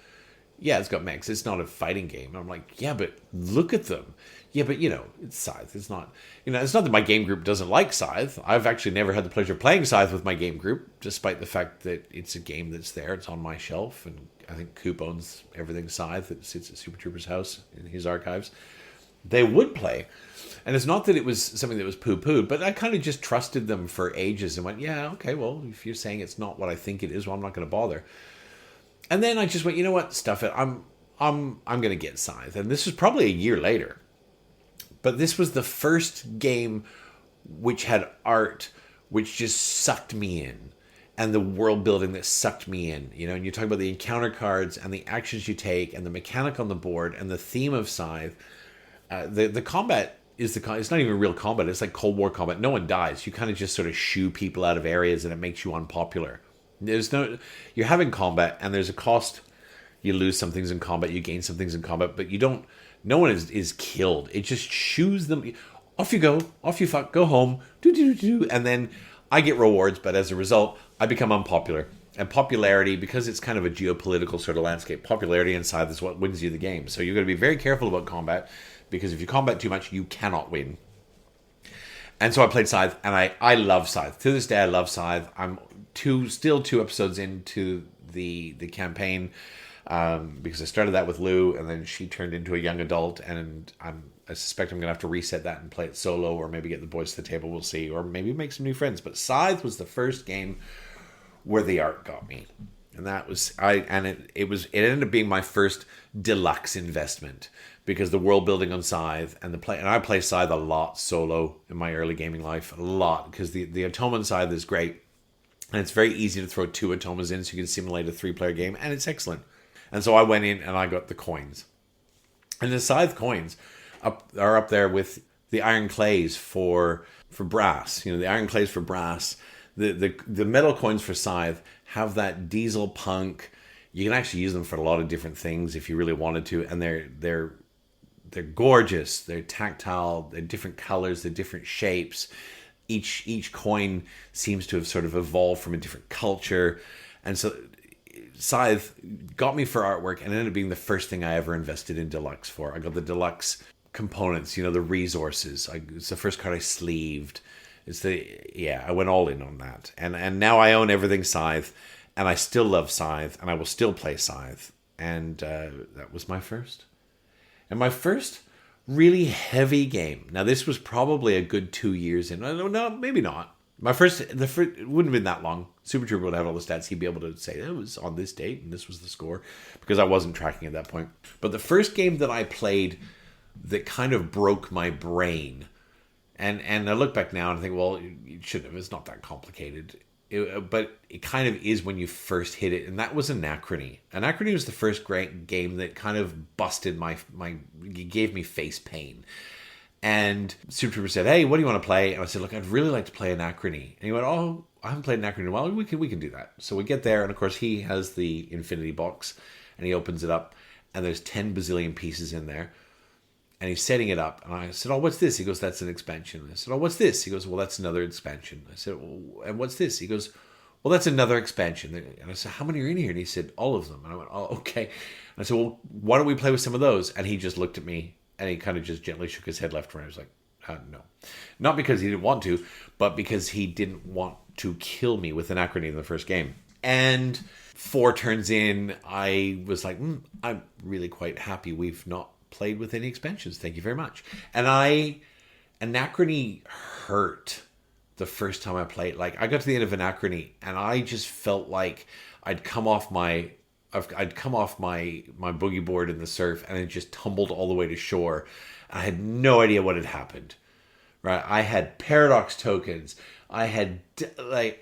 yeah, it's got mechs. It's not a fighting game. And I'm like, yeah, but look at them. Yeah, but, it's Scythe. It's not, it's not that my game group doesn't like Scythe. I've actually never had the pleasure of playing Scythe with my game group, despite the fact that it's a game that's there. It's on my shelf. And I think Coop owns everything Scythe that sits at Super Trooper's house in his archives. They would play. And it's not that it was something that was poo-pooed, but I kind of just trusted them for ages and went, yeah, okay, well, if you're saying it's not what I think it is, well, I'm not going to bother. And then I just went, you know what, stuff it. I'm going to get Scythe. And this was probably a year later. But this was the first game which had art which just sucked me in. And the world building that sucked me in. And you talk about the encounter cards and the actions you take and the mechanic on the board and the theme of Scythe. The combat it's not even real combat. It's like Cold War combat. No one dies. You kind of just sort of shoo people out of areas and it makes you unpopular. You're having combat and there's a cost. You lose some things in combat, you gain some things in combat, but no one is killed. It just shoos them. Off you go, off you fuck, go home, and then I get rewards, but as a result, I become unpopular. And popularity, because it's kind of a geopolitical sort of landscape, popularity inside is what wins you the game. So you've got to be very careful about combat, because if you combat too much, you cannot win. And so I played Scythe, and I love Scythe. To this day, I love Scythe. I'm still 2 episodes into the campaign, because I started that with Lou, and then she turned into a young adult, and I suspect I'm going to have to reset that and play it solo, or maybe get the boys to the table, we'll see, or maybe make some new friends. But Scythe was the first game where the art got me. And that was it ended up being my first deluxe investment, because the world building on Scythe and I play Scythe a lot solo in my early gaming life, a lot, because the Ottoman Scythe is great, and it's very easy to throw 2 Ottomans in so you can simulate a 3-player game, and it's excellent. And so I went in and I got the coins, and the Scythe coins are up there with the iron clays for brass. The iron clays for brass. The metal coins for Scythe have that diesel punk. You can actually use them for a lot of different things if you really wanted to, and they're gorgeous. They're tactile. They're different colors. They're different shapes. Each coin seems to have sort of evolved from a different culture, and so Scythe got me for artwork, and ended up being the first thing I ever invested in deluxe for. I got the deluxe components, the resources. It's the first card I sleeved. I went all in on that, and now I own everything Scythe, And I still love Scythe, and I will still play Scythe. And that was my first. And my first really heavy game. Now, this was probably a good 2 years in. No, maybe not. My first, it wouldn't have been that long. Super Trooper would have all the stats. He'd be able to say, it was on this date, and this was the score. Because I wasn't tracking at that point. But the first game that I played that kind of broke my brain, and I look back now and I think, well, it shouldn't have. It's not that complicated. But it kind of is when you first hit it, and that was Anachrony. Anachrony was the first great game that kind of busted gave me face pain. And Super Trooper said, hey, what do you want to play? And I said, look, I'd really like to play Anachrony. And he went, oh, I haven't played Anachrony in a while. We can do that. So we get there, and of course he has the Infinity Box, and he opens it up, and there's 10 bazillion pieces in there. And he's setting it up. And I said, oh, what's this? He goes, that's an expansion. I said, oh, what's this? He goes, well, that's another expansion. I said, well, and what's this? He goes, well, that's another expansion. And I said, how many are in here? And he said, all of them. And I went, oh, okay. And I said, well, why don't we play with some of those? And he just looked at me, and he kind of just gently shook his head left and right. I was like, no. Not because he didn't want to, but because he didn't want to kill me with Anachrony in the first game. And 4 turns in, I was like, I'm really quite happy we've not played with any expansions. Thank you very much. And Anachrony hurt the first time I played. Like, I got to the end of Anachrony, and I just felt like I'd come off my boogie board in the surf, and it just tumbled all the way to shore. I had no idea what had happened. Right? I had paradox tokens. I had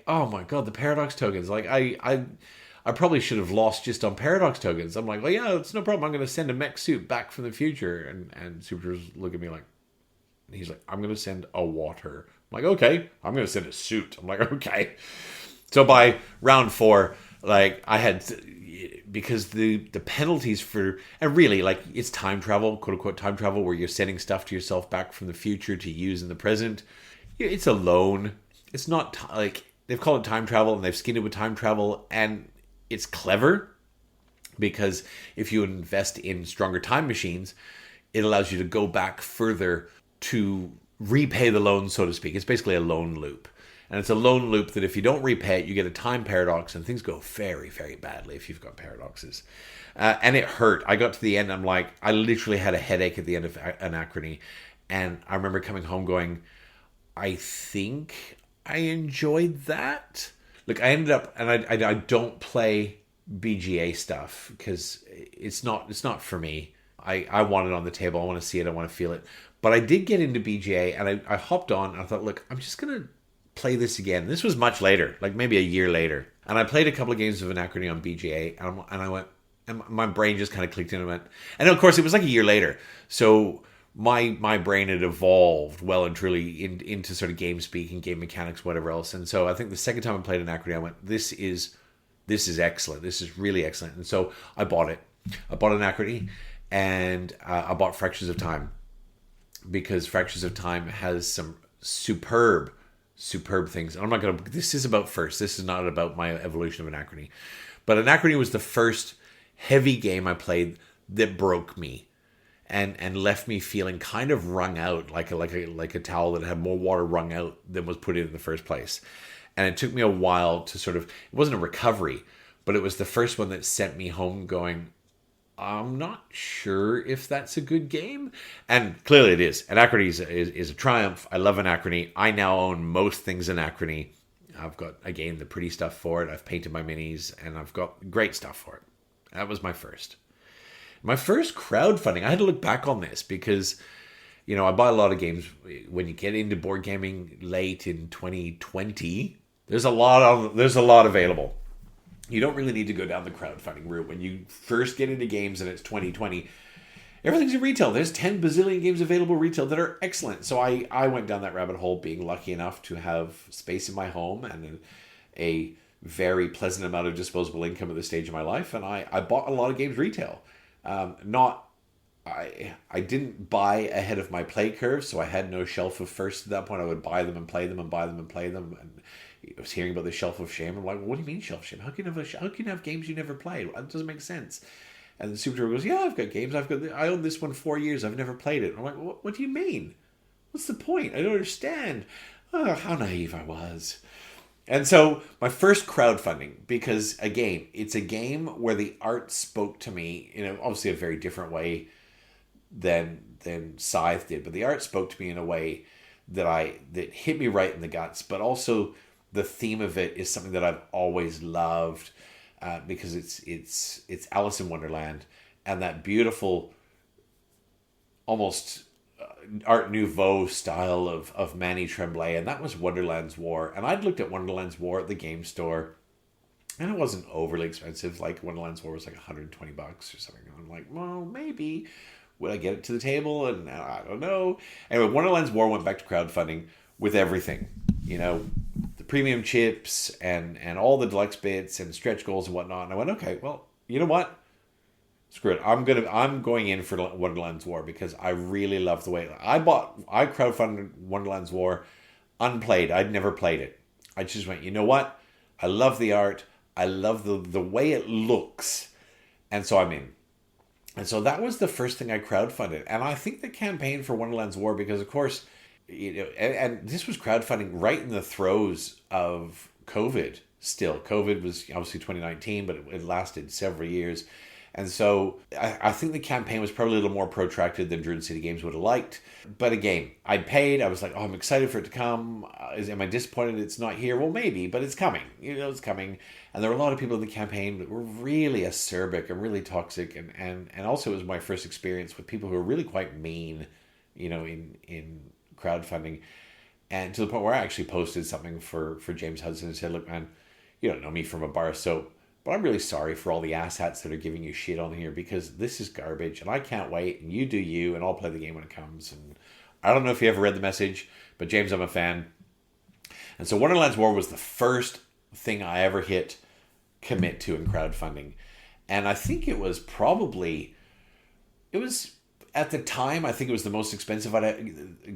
oh my god, the paradox tokens. Like I probably should have lost just on paradox tokens. I'm like, well, yeah, it's no problem. I'm going to send a mech suit back from the future. And Super's look at me like, he's like, I'm going to send a water. I'm like, okay. I'm going to send a suit. I'm like, okay. So by round 4, like I had, because the penalties for, and really like it's time travel, quote unquote time travel, where you're sending stuff to yourself back from the future to use in the present. It's a loan. It's not like, they've called it time travel, and they've skinned it with time travel, and it's clever because if you invest in stronger time machines, it allows you to go back further to repay the loan, so to speak. It's basically a loan loop. And it's a loan loop that if you don't repay it, you get a time paradox, and things go very, very badly if you've got paradoxes. And it hurt. I got to the end, I'm like, I literally had a headache at the end of Anachrony. And I remember coming home going, I think I enjoyed that. Look, I ended up, and I don't play BGA stuff because it's not for me. I want it on the table. I want to see it. I want to feel it. But I did get into BGA, and I hopped on, and I thought, look, I'm just going to play this again. This was much later, like maybe a year later. And I played a couple of games of Anachrony on BGA, and I went, and my brain just kind of clicked in and went, and of course, it was like a year later. So my brain had evolved well and truly into sort of game speak and game mechanics, whatever else. And so I think the second time I played Anachrony, I went, this is excellent. This is really excellent. And so I bought it. I bought Anachrony, and I bought Fractures of Time, because Fractures of Time has some superb things. And I'm not going to, this is about first. This is not about my evolution of Anachrony. But Anachrony was the first heavy game I played that broke me. And left me feeling kind of wrung out, like a towel that had more water wrung out than was put in the first place. And it took me a while to sort of, it wasn't a recovery, but it was the first one that sent me home going, I'm not sure if that's a good game. And clearly it is. Anachrony is a triumph. I love Anachrony. I now own most things Anachrony. I've got, again, the pretty stuff for it. I've painted my minis, and I've got great stuff for it. That was my first. My first crowdfunding, I had to look back on this because, I buy a lot of games. When you get into board gaming late in 2020, there's a lot available. You don't really need to go down the crowdfunding route. When you first get into games and it's 2020, everything's in retail. There's 10 bazillion games available retail that are excellent. So I went down that rabbit hole, being lucky enough to have space in my home and a very pleasant amount of disposable income at this stage of my life. And I bought a lot of games retail. I didn't buy ahead of my play curve, so I had no shelf of first at that point. I would buy them and play them and buy them and play them. And I was hearing about the shelf of shame. I'm like, what do you mean shelf of shame? How can you have games you never played? It doesn't make sense. And the Super Trooper goes, yeah, I've got games. I own this one 4 years. I've never played it. I'm like, what do you mean? What's the point? I don't understand. Oh, how naive I was. And so my first crowdfunding, because again, it's a game where the art spoke to me in obviously a very different way than Scythe did, but the art spoke to me in a way that hit me right in the guts. But also the theme of it is something that I've always loved, because it's Alice in Wonderland, and that beautiful, almost Art Nouveau style of Manny Tremblay, and that was Wonderland's War. And I'd looked at Wonderland's War at the game store, and it wasn't overly expensive. Like Wonderland's War was like $120 or something. And I'm like, well, maybe would I get it to the table? And I don't know. Anyway, Wonderland's War went back to crowdfunding with everything, the premium chips and all the deluxe bits and stretch goals and whatnot. And I went, okay, well, you know what? Screw it. I'm going in for Wonderland's War because I really love the way I crowdfunded Wonderland's War unplayed. I'd never played it. I just went, you know what? I love the art. I love the way it looks. And so I'm in. And so that was the first thing I crowdfunded. And I think the campaign for Wonderland's War, because of course, and this was crowdfunding right in the throes of COVID still. COVID was obviously 2019, but it lasted several years. And so I think the campaign was probably a little more protracted than Druid City Games would have liked. But again, I'd paid. I was like, oh, I'm excited for it to come. Am I disappointed it's not here? Well, maybe, but it's coming. It's coming. And there were a lot of people in the campaign that were really acerbic and really toxic. And also it was my first experience with people who were really quite mean, in crowdfunding. And to the point where I actually posted something for James Hudson and said, look, man, you don't know me from a bar of soap, but I'm really sorry for all the asshats that are giving you shit on here, because this is garbage and I can't wait, and you do you, and I'll play the game when it comes. And I don't know if you ever read the message, but James, I'm a fan. And so Wonderland's War was the first thing I ever hit commit to in crowdfunding. And I think it was at the time, I think it was the most expensive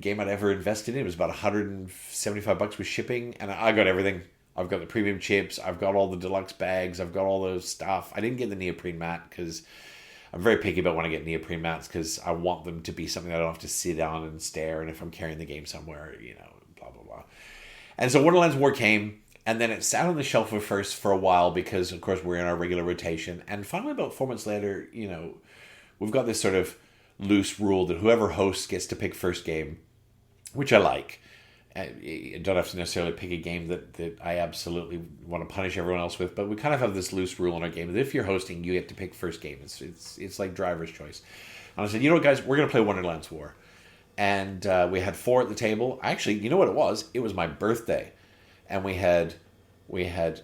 game I'd ever invested in. It was about $175 with shipping, and I got everything. I've got the premium chips. I've got all the deluxe bags. I've got all those stuff. I didn't get the neoprene mat because I'm very picky about when I get neoprene mats, because I want them to be something that I don't have to sit down and stare. And if I'm carrying the game somewhere, blah, blah, blah. And so Wonderland's War came, and then it sat on the shelf of first for a while because, of course, we're in our regular rotation. And finally, about 4 months later, we've got this sort of loose rule that whoever hosts gets to pick first game, which I like. I don't have to necessarily pick a game that I absolutely want to punish everyone else with, but we kind of have this loose rule in our game that if you're hosting, you get to pick first game. It's like driver's choice. And I said, guys, we're going to play Wonderland's War. And we had 4 at the table. Actually, you know what it was? It was my birthday. And we had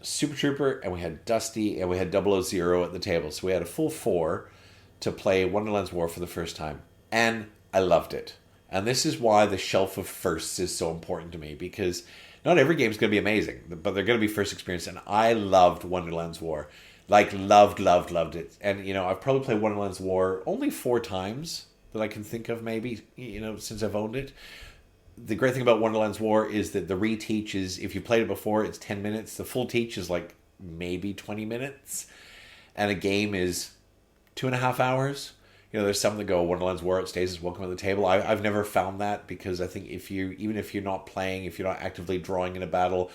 Super Trooper, and we had Dusty, and we had 000 at the table. So we had a full 4 to play Wonderland's War for the first time. And I loved it. And this is why the shelf of firsts is so important to me, because not every game is going to be amazing, but they're going to be first experience. And I loved Wonderland's War. Like, loved it. And, I've probably played Wonderland's War only 4 times that I can think of, maybe, since I've owned it. The great thing about Wonderland's War is that the reteach is, if you played it before, it's 10 minutes. The full teach is like maybe 20 minutes. And a game is 2.5 hours. There's some that go, Wonderland's War, it stays as welcome at the table. I've never found that, because I think even if you're not playing, if you're not actively drawing in a battle,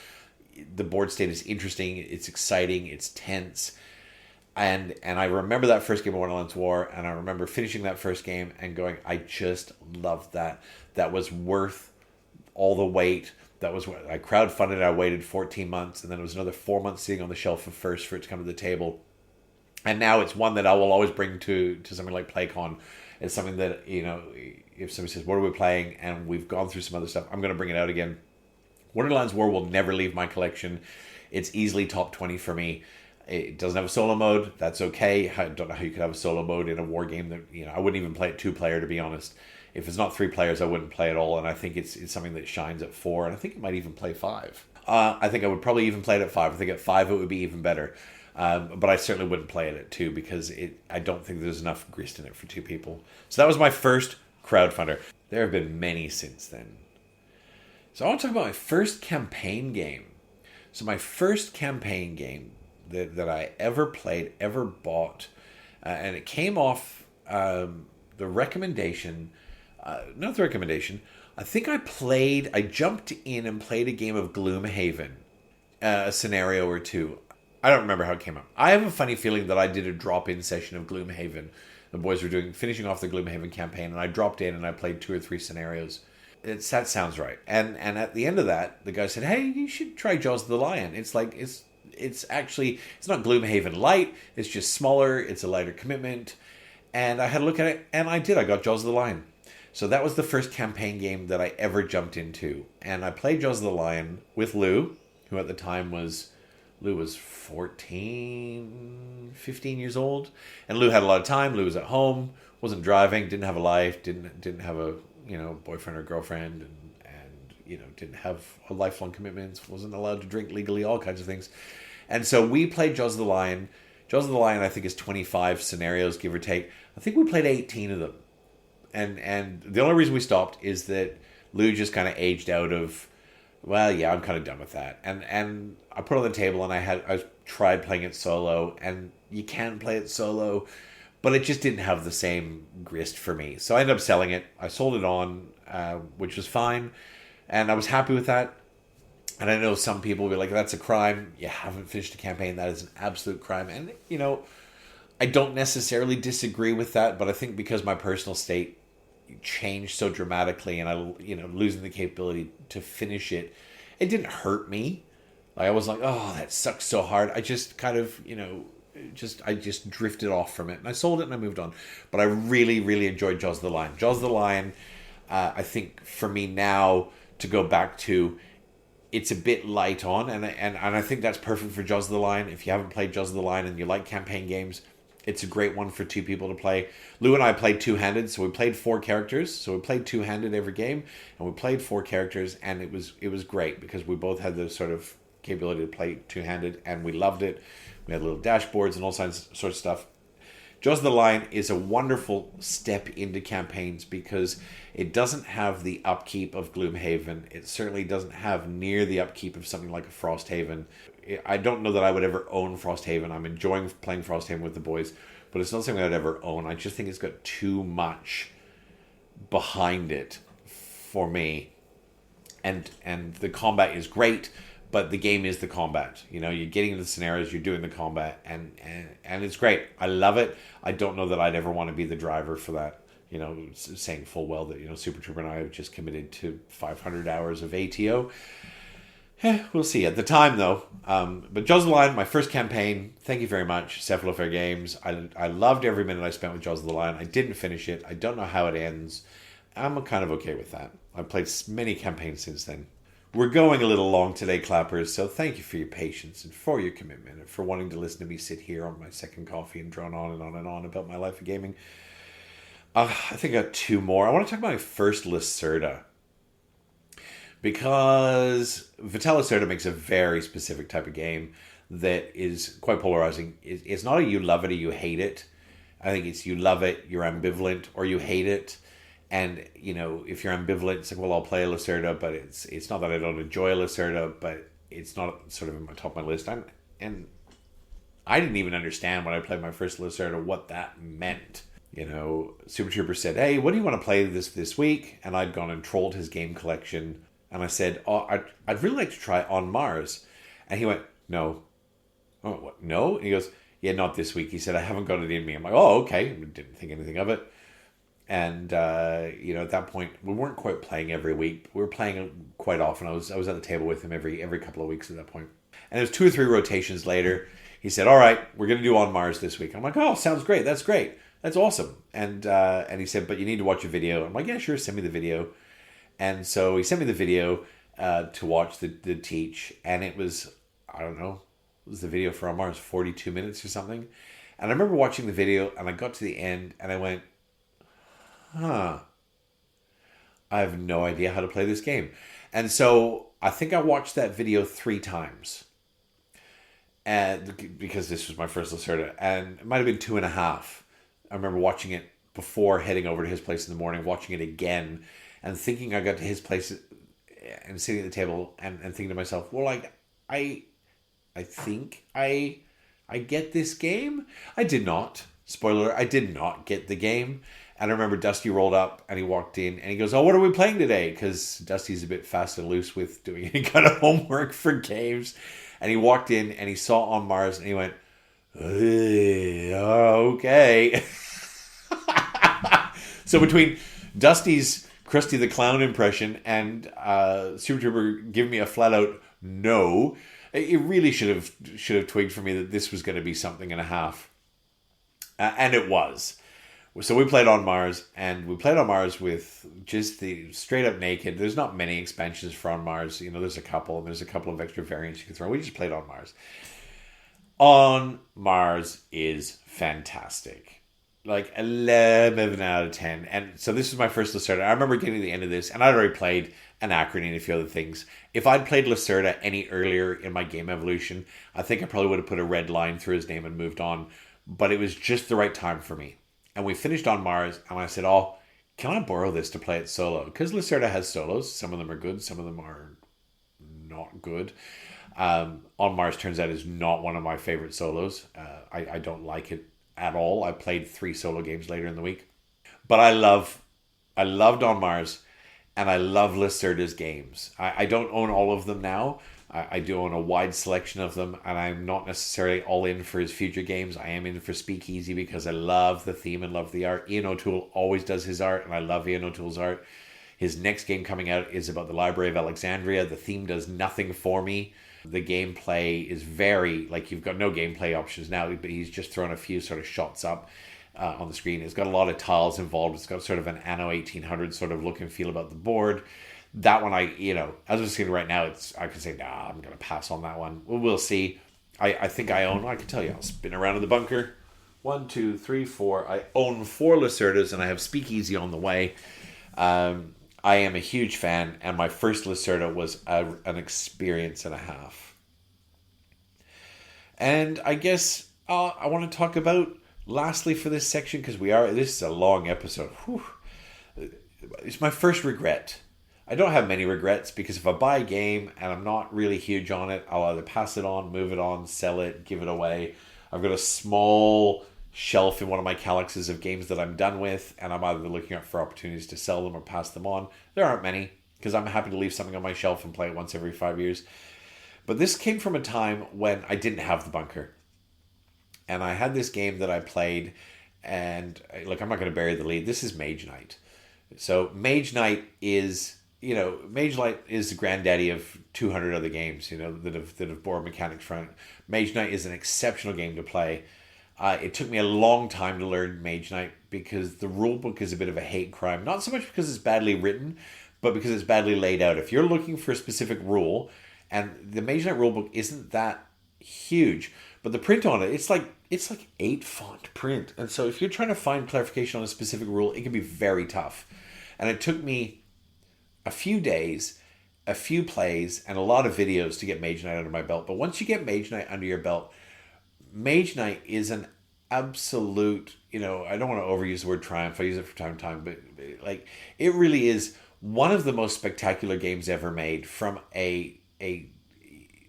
the board state is interesting, it's exciting, it's tense. And I remember that first game of Wonderland's War, and I remember finishing that first game and going, I just loved that. That was worth all the wait. That was what I crowdfunded. I waited 14 months, and then it was another 4 months sitting on the shelf of first for it to come to the table. And now it's one that I will always bring to something like PlayCon. It's something that, if somebody says, what are we playing? And we've gone through some other stuff, I'm going to bring it out again. Wonderland's War will never leave my collection. It's easily top 20 for me. It doesn't have a solo mode. That's okay. I don't know how you could have a solo mode in a war game that, I wouldn't even play it 2-player, to be honest. If it's not 3 players, I wouldn't play it all. And I think it's something that shines at 4. And I think it might even play 5. I think I would probably even play it at 5. I think at 5 it would be even better. But I certainly wouldn't play it at 2, because I don't think there's enough grist in it for 2 people. So that was my first crowdfunder. There have been many since then. So I want to talk about my first campaign game. So my first campaign game that I ever played, ever bought, and it came off the recommendation, not the recommendation, I think I jumped in and played a game of Gloomhaven. a scenario or two. I don't remember how it came up. I have a funny feeling that I did a drop-in session of Gloomhaven. The boys were finishing off the Gloomhaven campaign, and I dropped in and I played 2 or 3 scenarios. That sounds right. And at the end of that, the guy said, "Hey, you should try Jaws of the Lion. It's like it's actually, it's not Gloomhaven light. It's just smaller. It's a lighter commitment." And I had a look at it, and I did. I got Jaws of the Lion. So that was the first campaign game that I ever jumped into. And I played Jaws of the Lion with Lou, who at the time Lou was 14, 15 years old. And Lou had a lot of time. Lou was at home, wasn't driving, didn't have a life, didn't have a boyfriend or girlfriend, and didn't have a lifelong commitments, wasn't allowed to drink legally, all kinds of things. And so we played Jaws of the Lion. Jaws of the Lion, I think, is 25 scenarios, give or take. I think we played 18 of them. And the only reason we stopped is that Lou just kind of aged out of, well, yeah, I'm kind of done with that. And I put it on the table, and I tried playing it solo, and you can play it solo, but it just didn't have the same grist for me. So I ended up selling it. I sold it on, which was fine, and I was happy with that. And I know some people will be like, "That's a crime. You haven't finished a campaign. That is an absolute crime." And, I don't necessarily disagree with that, but I think because my personal state changed so dramatically, and I, losing the capability to finish it, it didn't hurt me. Like, I was like, "Oh, that sucks so hard." I just kind of, I just drifted off from it, and I sold it and I moved on. But I really, really enjoyed Jaws of the Lion. Jaws of the Lion, I think for me now to go back to, it's a bit light on, and I think that's perfect for Jaws of the Lion. If you haven't played Jaws of the Lion and you like campaign games, it's a great one for 2 people to play. Lou and I played two-handed, so we played 4 characters. So we played two-handed every game, and we played 4 characters, and it was great because we both had the sort of capability to play two-handed, and we loved it. We had little dashboards and all sorts of stuff. Jaws of the Lion is a wonderful step into campaigns because it doesn't have the upkeep of Gloomhaven. It certainly doesn't have near the upkeep of something like a Frosthaven. I don't know that I would ever own Frosthaven. I'm enjoying playing Frosthaven with the boys, but it's not something I'd ever own. I just think it's got too much behind it for me. And the combat is great, but the game is the combat. You're getting into the scenarios, you're doing the combat, and it's great. I love it. I don't know that I'd ever want to be the driver for that. Saying full well that, Super Trooper and I have just committed to 500 hours of ATO. We'll see. At the time, though, but Jaws of the Lion, my first campaign, thank you very much, Cephalofair Games. I loved every minute I spent with Jaws of the Lion. I didn't finish it. I don't know how it ends. I'm kind of okay with that. I've played many campaigns since then. We're going a little long today, Clappers, so thank you for your patience and for your commitment and for wanting to listen to me sit here on my second coffee and drone on and on and on about my life of gaming. I think I got 2 more. I want to talk about my first Lacerda. Because Vital Lacerda makes a very specific type of game that is quite polarizing. It's not a you love it or you hate it. I think it's you love it, you're ambivalent, or you hate it. And, if you're ambivalent, it's like, well, I'll play a Lacerda, but it's not that I don't enjoy a Lacerda, but it's not sort of in my top of my list. And I didn't even understand when I played my first Lacerda what that meant. Super Trooper said, "Hey, what do you want to play this week?" And I'd gone and trolled his game collection. And I said, "Oh, I'd really like to try On Mars." And he went, "No." "Oh, what? No?" And he goes, "Yeah, not this week." He said, "I haven't got it in me." I'm like, "Oh, okay." I didn't think anything of it. And, at that point, we weren't quite playing every week. We were playing quite often. I was at the table with him every couple of weeks at that point. And it was 2 or 3 rotations later. He said, "All right, we're going to do On Mars this week." I'm like, "Oh, sounds great. That's great. That's awesome." And he said, "But you need to watch a video." I'm like, "Yeah, sure. Send me the video." And so he sent me the video to watch the teach. And it was, I don't know, it was the video for On Mars, 42 minutes or something. And I remember watching the video and I got to the end and I went, I have no idea how to play this game. And so I think I watched that video 3 times. And because this was my first Lacerda. And it might have been 2.5. I remember watching it before heading over to his place in the morning, watching it again, and thinking I got to his place and sitting at the table and thinking to myself, well, I think I get this game. I did not. Spoiler, I did not get the game. And I remember Dusty rolled up and he walked in and he goes, "Oh, what are we playing today?" Because Dusty's a bit fast and loose with doing any kind of homework for games. And he walked in and he saw On Mars and he went, okay. So between Dusty's Krusty the Clown impression and Super Trooper giving me a flat out no, it really should have twigged for me that this was going to be something and a half. And it was. So we played On Mars, and we played On Mars with just the straight up naked. There's not many expansions for On Mars. There's a couple, and there's a couple of extra variants you can throw. We just played On Mars. On Mars is fantastic. Like 11 out of 10. And so this was my first Lacerda. I remember getting to the end of this, and I'd already played Anachrony and a few other things. If I'd played Lacerda any earlier in my game evolution, I think I probably would have put a red line through his name and moved on. But it was just the right time for me. And we finished On Mars, and I said, oh, can I borrow this to play it solo? Because Lacerda has solos. Some of them are good. Some of them are not good. On Mars turns out is not one of my favorite solos. I don't like it at all. I played 3 solo games later in the week. But I loved On Mars, and I love Lacerda's games. I don't own all of them now. I do own a wide selection of them, and I'm not necessarily all in for his future games. I am in for Speakeasy because I love the theme and love the art. Ian O'Toole always does his art, and I love Ian O'Toole's art. His next game coming out is about the Library of Alexandria. The theme does nothing for me. The gameplay is very, you've got no gameplay options now, but he's just thrown a few sort of shots up on the screen. It's got a lot of tiles involved. It's got sort of an Anno 1800 sort of look and feel about the board. That one, as I'm saying right now, I can say, nah, I'm going to pass on that one. We'll see. I think I can tell you, I'll spin around in the bunker. 1, 2, 3, 4. I own 4 Lacerdas, and I have Speakeasy on the way. I am a huge fan, and my first Lacerda was an experience and a half. And I guess I want to talk about, lastly for this section, because this is a long episode. Whew. It's my first regret. I don't have many regrets because if I buy a game and I'm not really huge on it, I'll either pass it on, move it on, sell it, give it away. I've got a small shelf in one of my Calyxes of games that I'm done with, and I'm either looking out for opportunities to sell them or pass them on. There aren't many because I'm happy to leave something on my shelf and play it once every 5 years. But this came from a time when I didn't have the bunker. And I had this game that I played, and look, I'm not going to bury the lead. This is Mage Knight. So Mage Knight is... Mage Knight is the granddaddy of 200 other games, that have board mechanics from it. Mage Knight is an exceptional game to play. It took me a long time to learn Mage Knight because the rulebook is a bit of a hate crime. Not so much because it's badly written, but because it's badly laid out. If you're looking for a specific rule, and the Mage Knight rulebook isn't that huge, but the print on it, it's like 8 font print. And so if you're trying to find clarification on a specific rule, it can be very tough. And it took me a few days, a few plays, and a lot of videos to get Mage Knight under my belt. But once you get Mage Knight under your belt, Mage Knight is an absolute, I don't want to overuse the word triumph. I use it from time to time, but it really is one of the most spectacular games ever made from a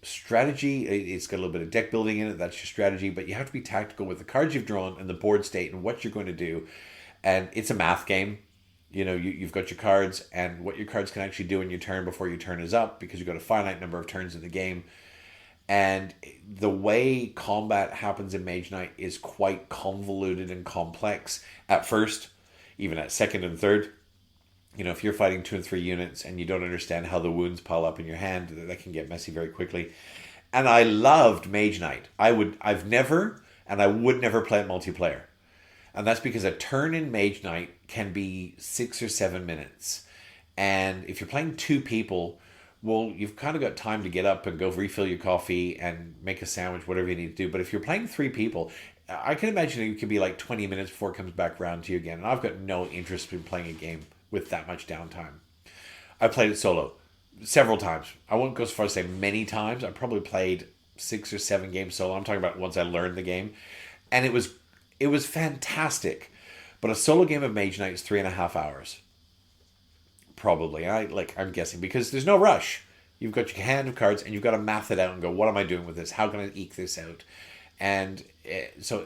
strategy. It's got a little bit of deck building in it. That's your strategy, but you have to be tactical with the cards you've drawn and the board state and what you're going to do. And it's a math game. You've got your cards and what your cards can actually do in your turn before your turn is up because you've got a finite number of turns in the game. And the way combat happens in Mage Knight is quite convoluted and complex at first, even at second and third. If you're fighting 2 and 3 units and you don't understand how the wounds pile up in your hand, that can get messy very quickly. And I loved Mage Knight. I've never, and I would never play it multiplayer. And that's because a turn in Mage Knight can be 6 or 7 minutes. And if you're playing 2 people, well, you've kind of got time to get up and go refill your coffee and make a sandwich, whatever you need to do. But if you're playing 3 people, I can imagine it could be 20 minutes before it comes back around to you again. And I've got no interest in playing a game with that much downtime. I played it solo several times. I won't go as far as say many times. I probably played 6 or 7 games solo. I'm talking about once I learned the game. And it was fantastic. But a solo game of Mage Knight is 3.5 hours. Probably. I'm guessing because there's no rush. You've got your hand of cards and you've got to math it out and go, what am I doing with this? How can I eke this out? And so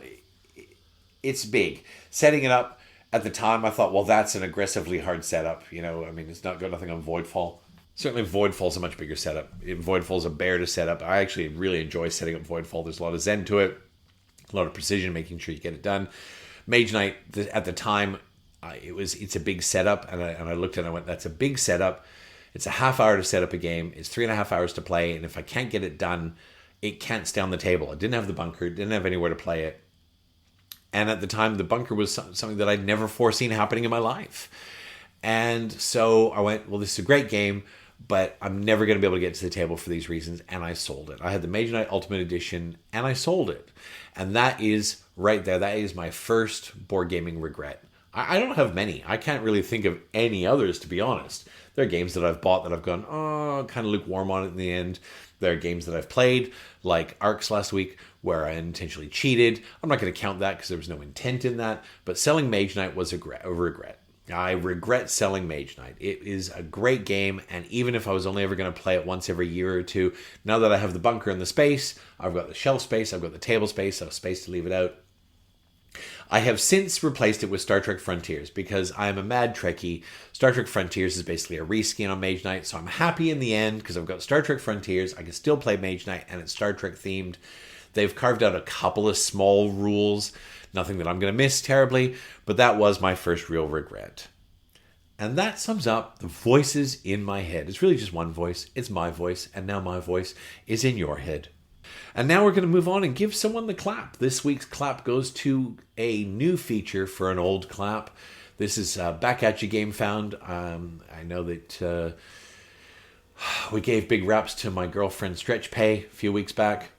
it's big. Setting it up at the time, I thought, well, that's an aggressively hard setup. It's not got nothing on Voidfall. Certainly Voidfall's a much bigger setup. Voidfall's a bear to set up. I actually really enjoy setting up Voidfall. There's a lot of zen to it, a lot of precision, making sure you get it done. Mage Knight, at the time, it's a big setup, and I looked at it and I went, that's a big setup. It's a half hour to set up a game. It's 3.5 hours to play, and if I can't get it done, it can't stay on the table. I didn't have the bunker, didn't have anywhere to play it. And at the time, the bunker was something that I'd never foreseen happening in my life. And so I went, well, this is a great game, but I'm never going to be able to get to the table for these reasons, and I sold it. I had the Mage Knight Ultimate Edition, and I sold it. And that is right there. That is my first board gaming regret. I don't have many. I can't really think of any others, to be honest. There are games that I've bought that I've gone, kind of lukewarm on it in the end. There are games that I've played, like Arcs last week, where I intentionally cheated. I'm not going to count that because there was no intent in that. But selling Mage Knight was a regret. I regret selling Mage Knight. It is a great game, and even if I was only ever going to play it once every year or two, now that I have the bunker and the space, I've got the shelf space, I've got the table space, I have space to leave it out. I have since replaced it with Star Trek Frontiers because I am a mad Trekkie. Star Trek Frontiers is basically a reskin on Mage Knight, so I'm happy in the end because I've got Star Trek Frontiers. I can still play Mage Knight, and it's Star Trek themed. They've carved out a couple of small rules, nothing that I'm going to miss terribly, but that was my first real regret. And that sums up the voices in my head. It's really just one voice. It's my voice, and now my voice is in your head. And now we're going to move on and give someone the clap. This week's clap goes to a new feature for an old clap. This is Back At You Game Found. I know that we gave big raps to my girlfriend Stretch Pay a few weeks back.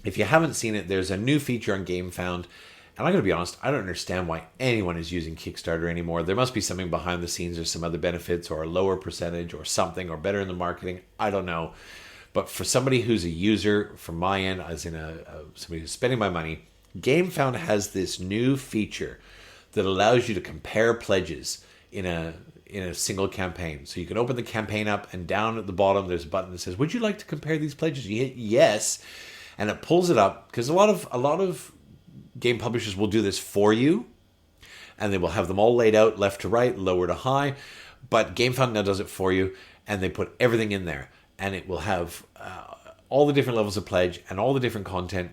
If you haven't seen it, there's a new feature on Game Found. And I'm going to be honest, I don't understand why anyone is using Kickstarter anymore. There must be something behind the scenes or some other benefits or a lower percentage or something or better in the marketing. I don't know. But for somebody who's a user, from my end, as in somebody who's spending my money, GameFound has this new feature that allows you to compare pledges in a single campaign. So you can open the campaign up, and down at the bottom there's a button that says, "Would you like to compare these pledges?" You hit yes, and it pulls it up because a lot of game publishers will do this for you, and they will have them all laid out left to right, lower to high. But GameFound now does it for you, and they put everything in there. And it will have all the different levels of pledge and all the different content.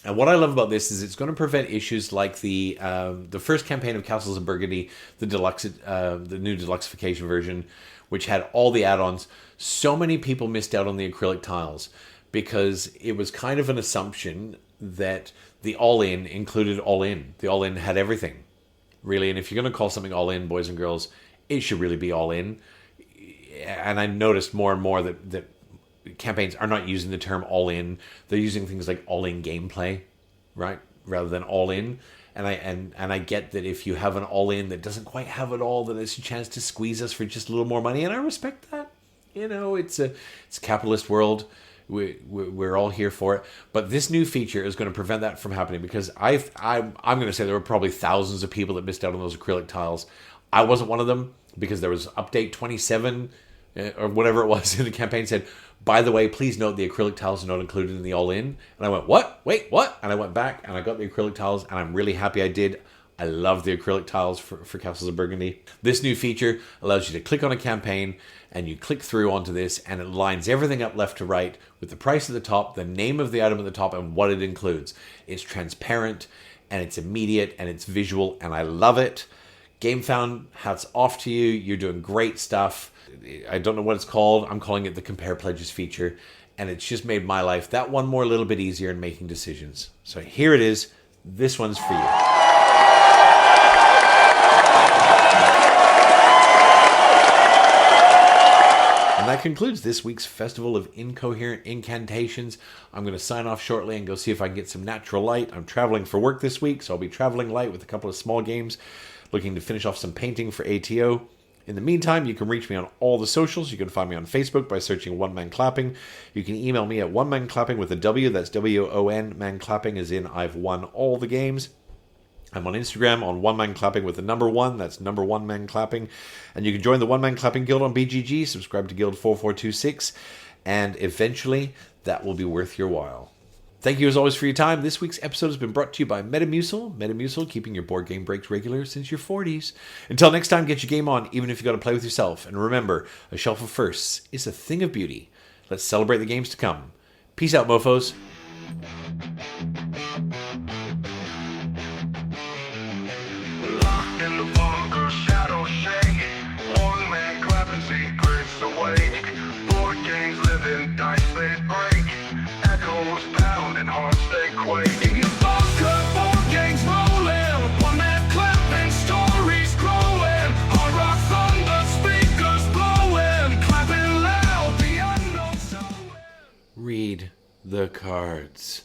And what I love about this is it's going to prevent issues like the first campaign of Castles of Burgundy, the new deluxeification version, which had all the add-ons. So many people missed out on the acrylic tiles because it was kind of an assumption that the all-in included all-in. The all-in had everything, really. And if you're going to call something all-in, boys and girls, it should really be all-in. And I noticed more and more that campaigns are not using the term all-in. They're using things like all-in gameplay, right, rather than all-in. And I get that if you have an all-in that doesn't quite have it all, that it's a chance to squeeze us for just a little more money. And I respect that. You know, it's a capitalist world. We're all here for it. But this new feature is going to prevent that from happening because I'm going to say there were probably thousands of people that missed out on those acrylic tiles. I wasn't one of them because there was update 27 or whatever it was in the campaign said, by the way, please note the acrylic tiles are not included in the all-in. And I went, what? Wait, what? And I went back and I got the acrylic tiles, and I'm really happy I did. I love the acrylic tiles for Castles of Burgundy. This new feature allows you to click on a campaign and you click through onto this, and it lines everything up left to right with the price at the top, the name of the item at the top, and what it includes. It's transparent and it's immediate and it's visual, and I love it. GameFound, hats off to you. You're doing great stuff. I don't know what it's called. I'm calling it the Compare Pledges feature. And it's just made my life that one more little bit easier in making decisions. So here it is. This one's for you. And that concludes this week's Festival of Incoherent Incantations. I'm going to sign off shortly and go see if I can get some natural light. I'm traveling for work this week, so I'll be traveling light with a couple of small games, looking to finish off some painting for ATO. In the meantime, you can reach me on all the socials. You can find me on Facebook by searching One Man Clapping. You can email me at onemanclapping with a W. That's W-O-N. Man Clapping as in I've won all the games. I'm on Instagram on One Man Clapping with the number 1. That's number 1 Man Clapping. And you can join the One Man Clapping Guild on BGG. Subscribe to Guild 4426. And eventually, that will be worth your while. Thank you as always for your time. This week's episode has been brought to you by Metamucil. Metamucil, keeping your board game breaks regular since your 40s. Until next time, get your game on, even if you got to play with yourself. And remember, a shelf of firsts is a thing of beauty. Let's celebrate the games to come. Peace out, mofos. Locked in the bunker, shadows shake. One man clapping secrets away. Board games living, dice they break. Echoes pounding, hearts they quake. In your bunker, board games rolling. One man clapping, stories growing. Hard rock thunder, speakers blowing. Clapping loud, the unknown showing. Read the cards.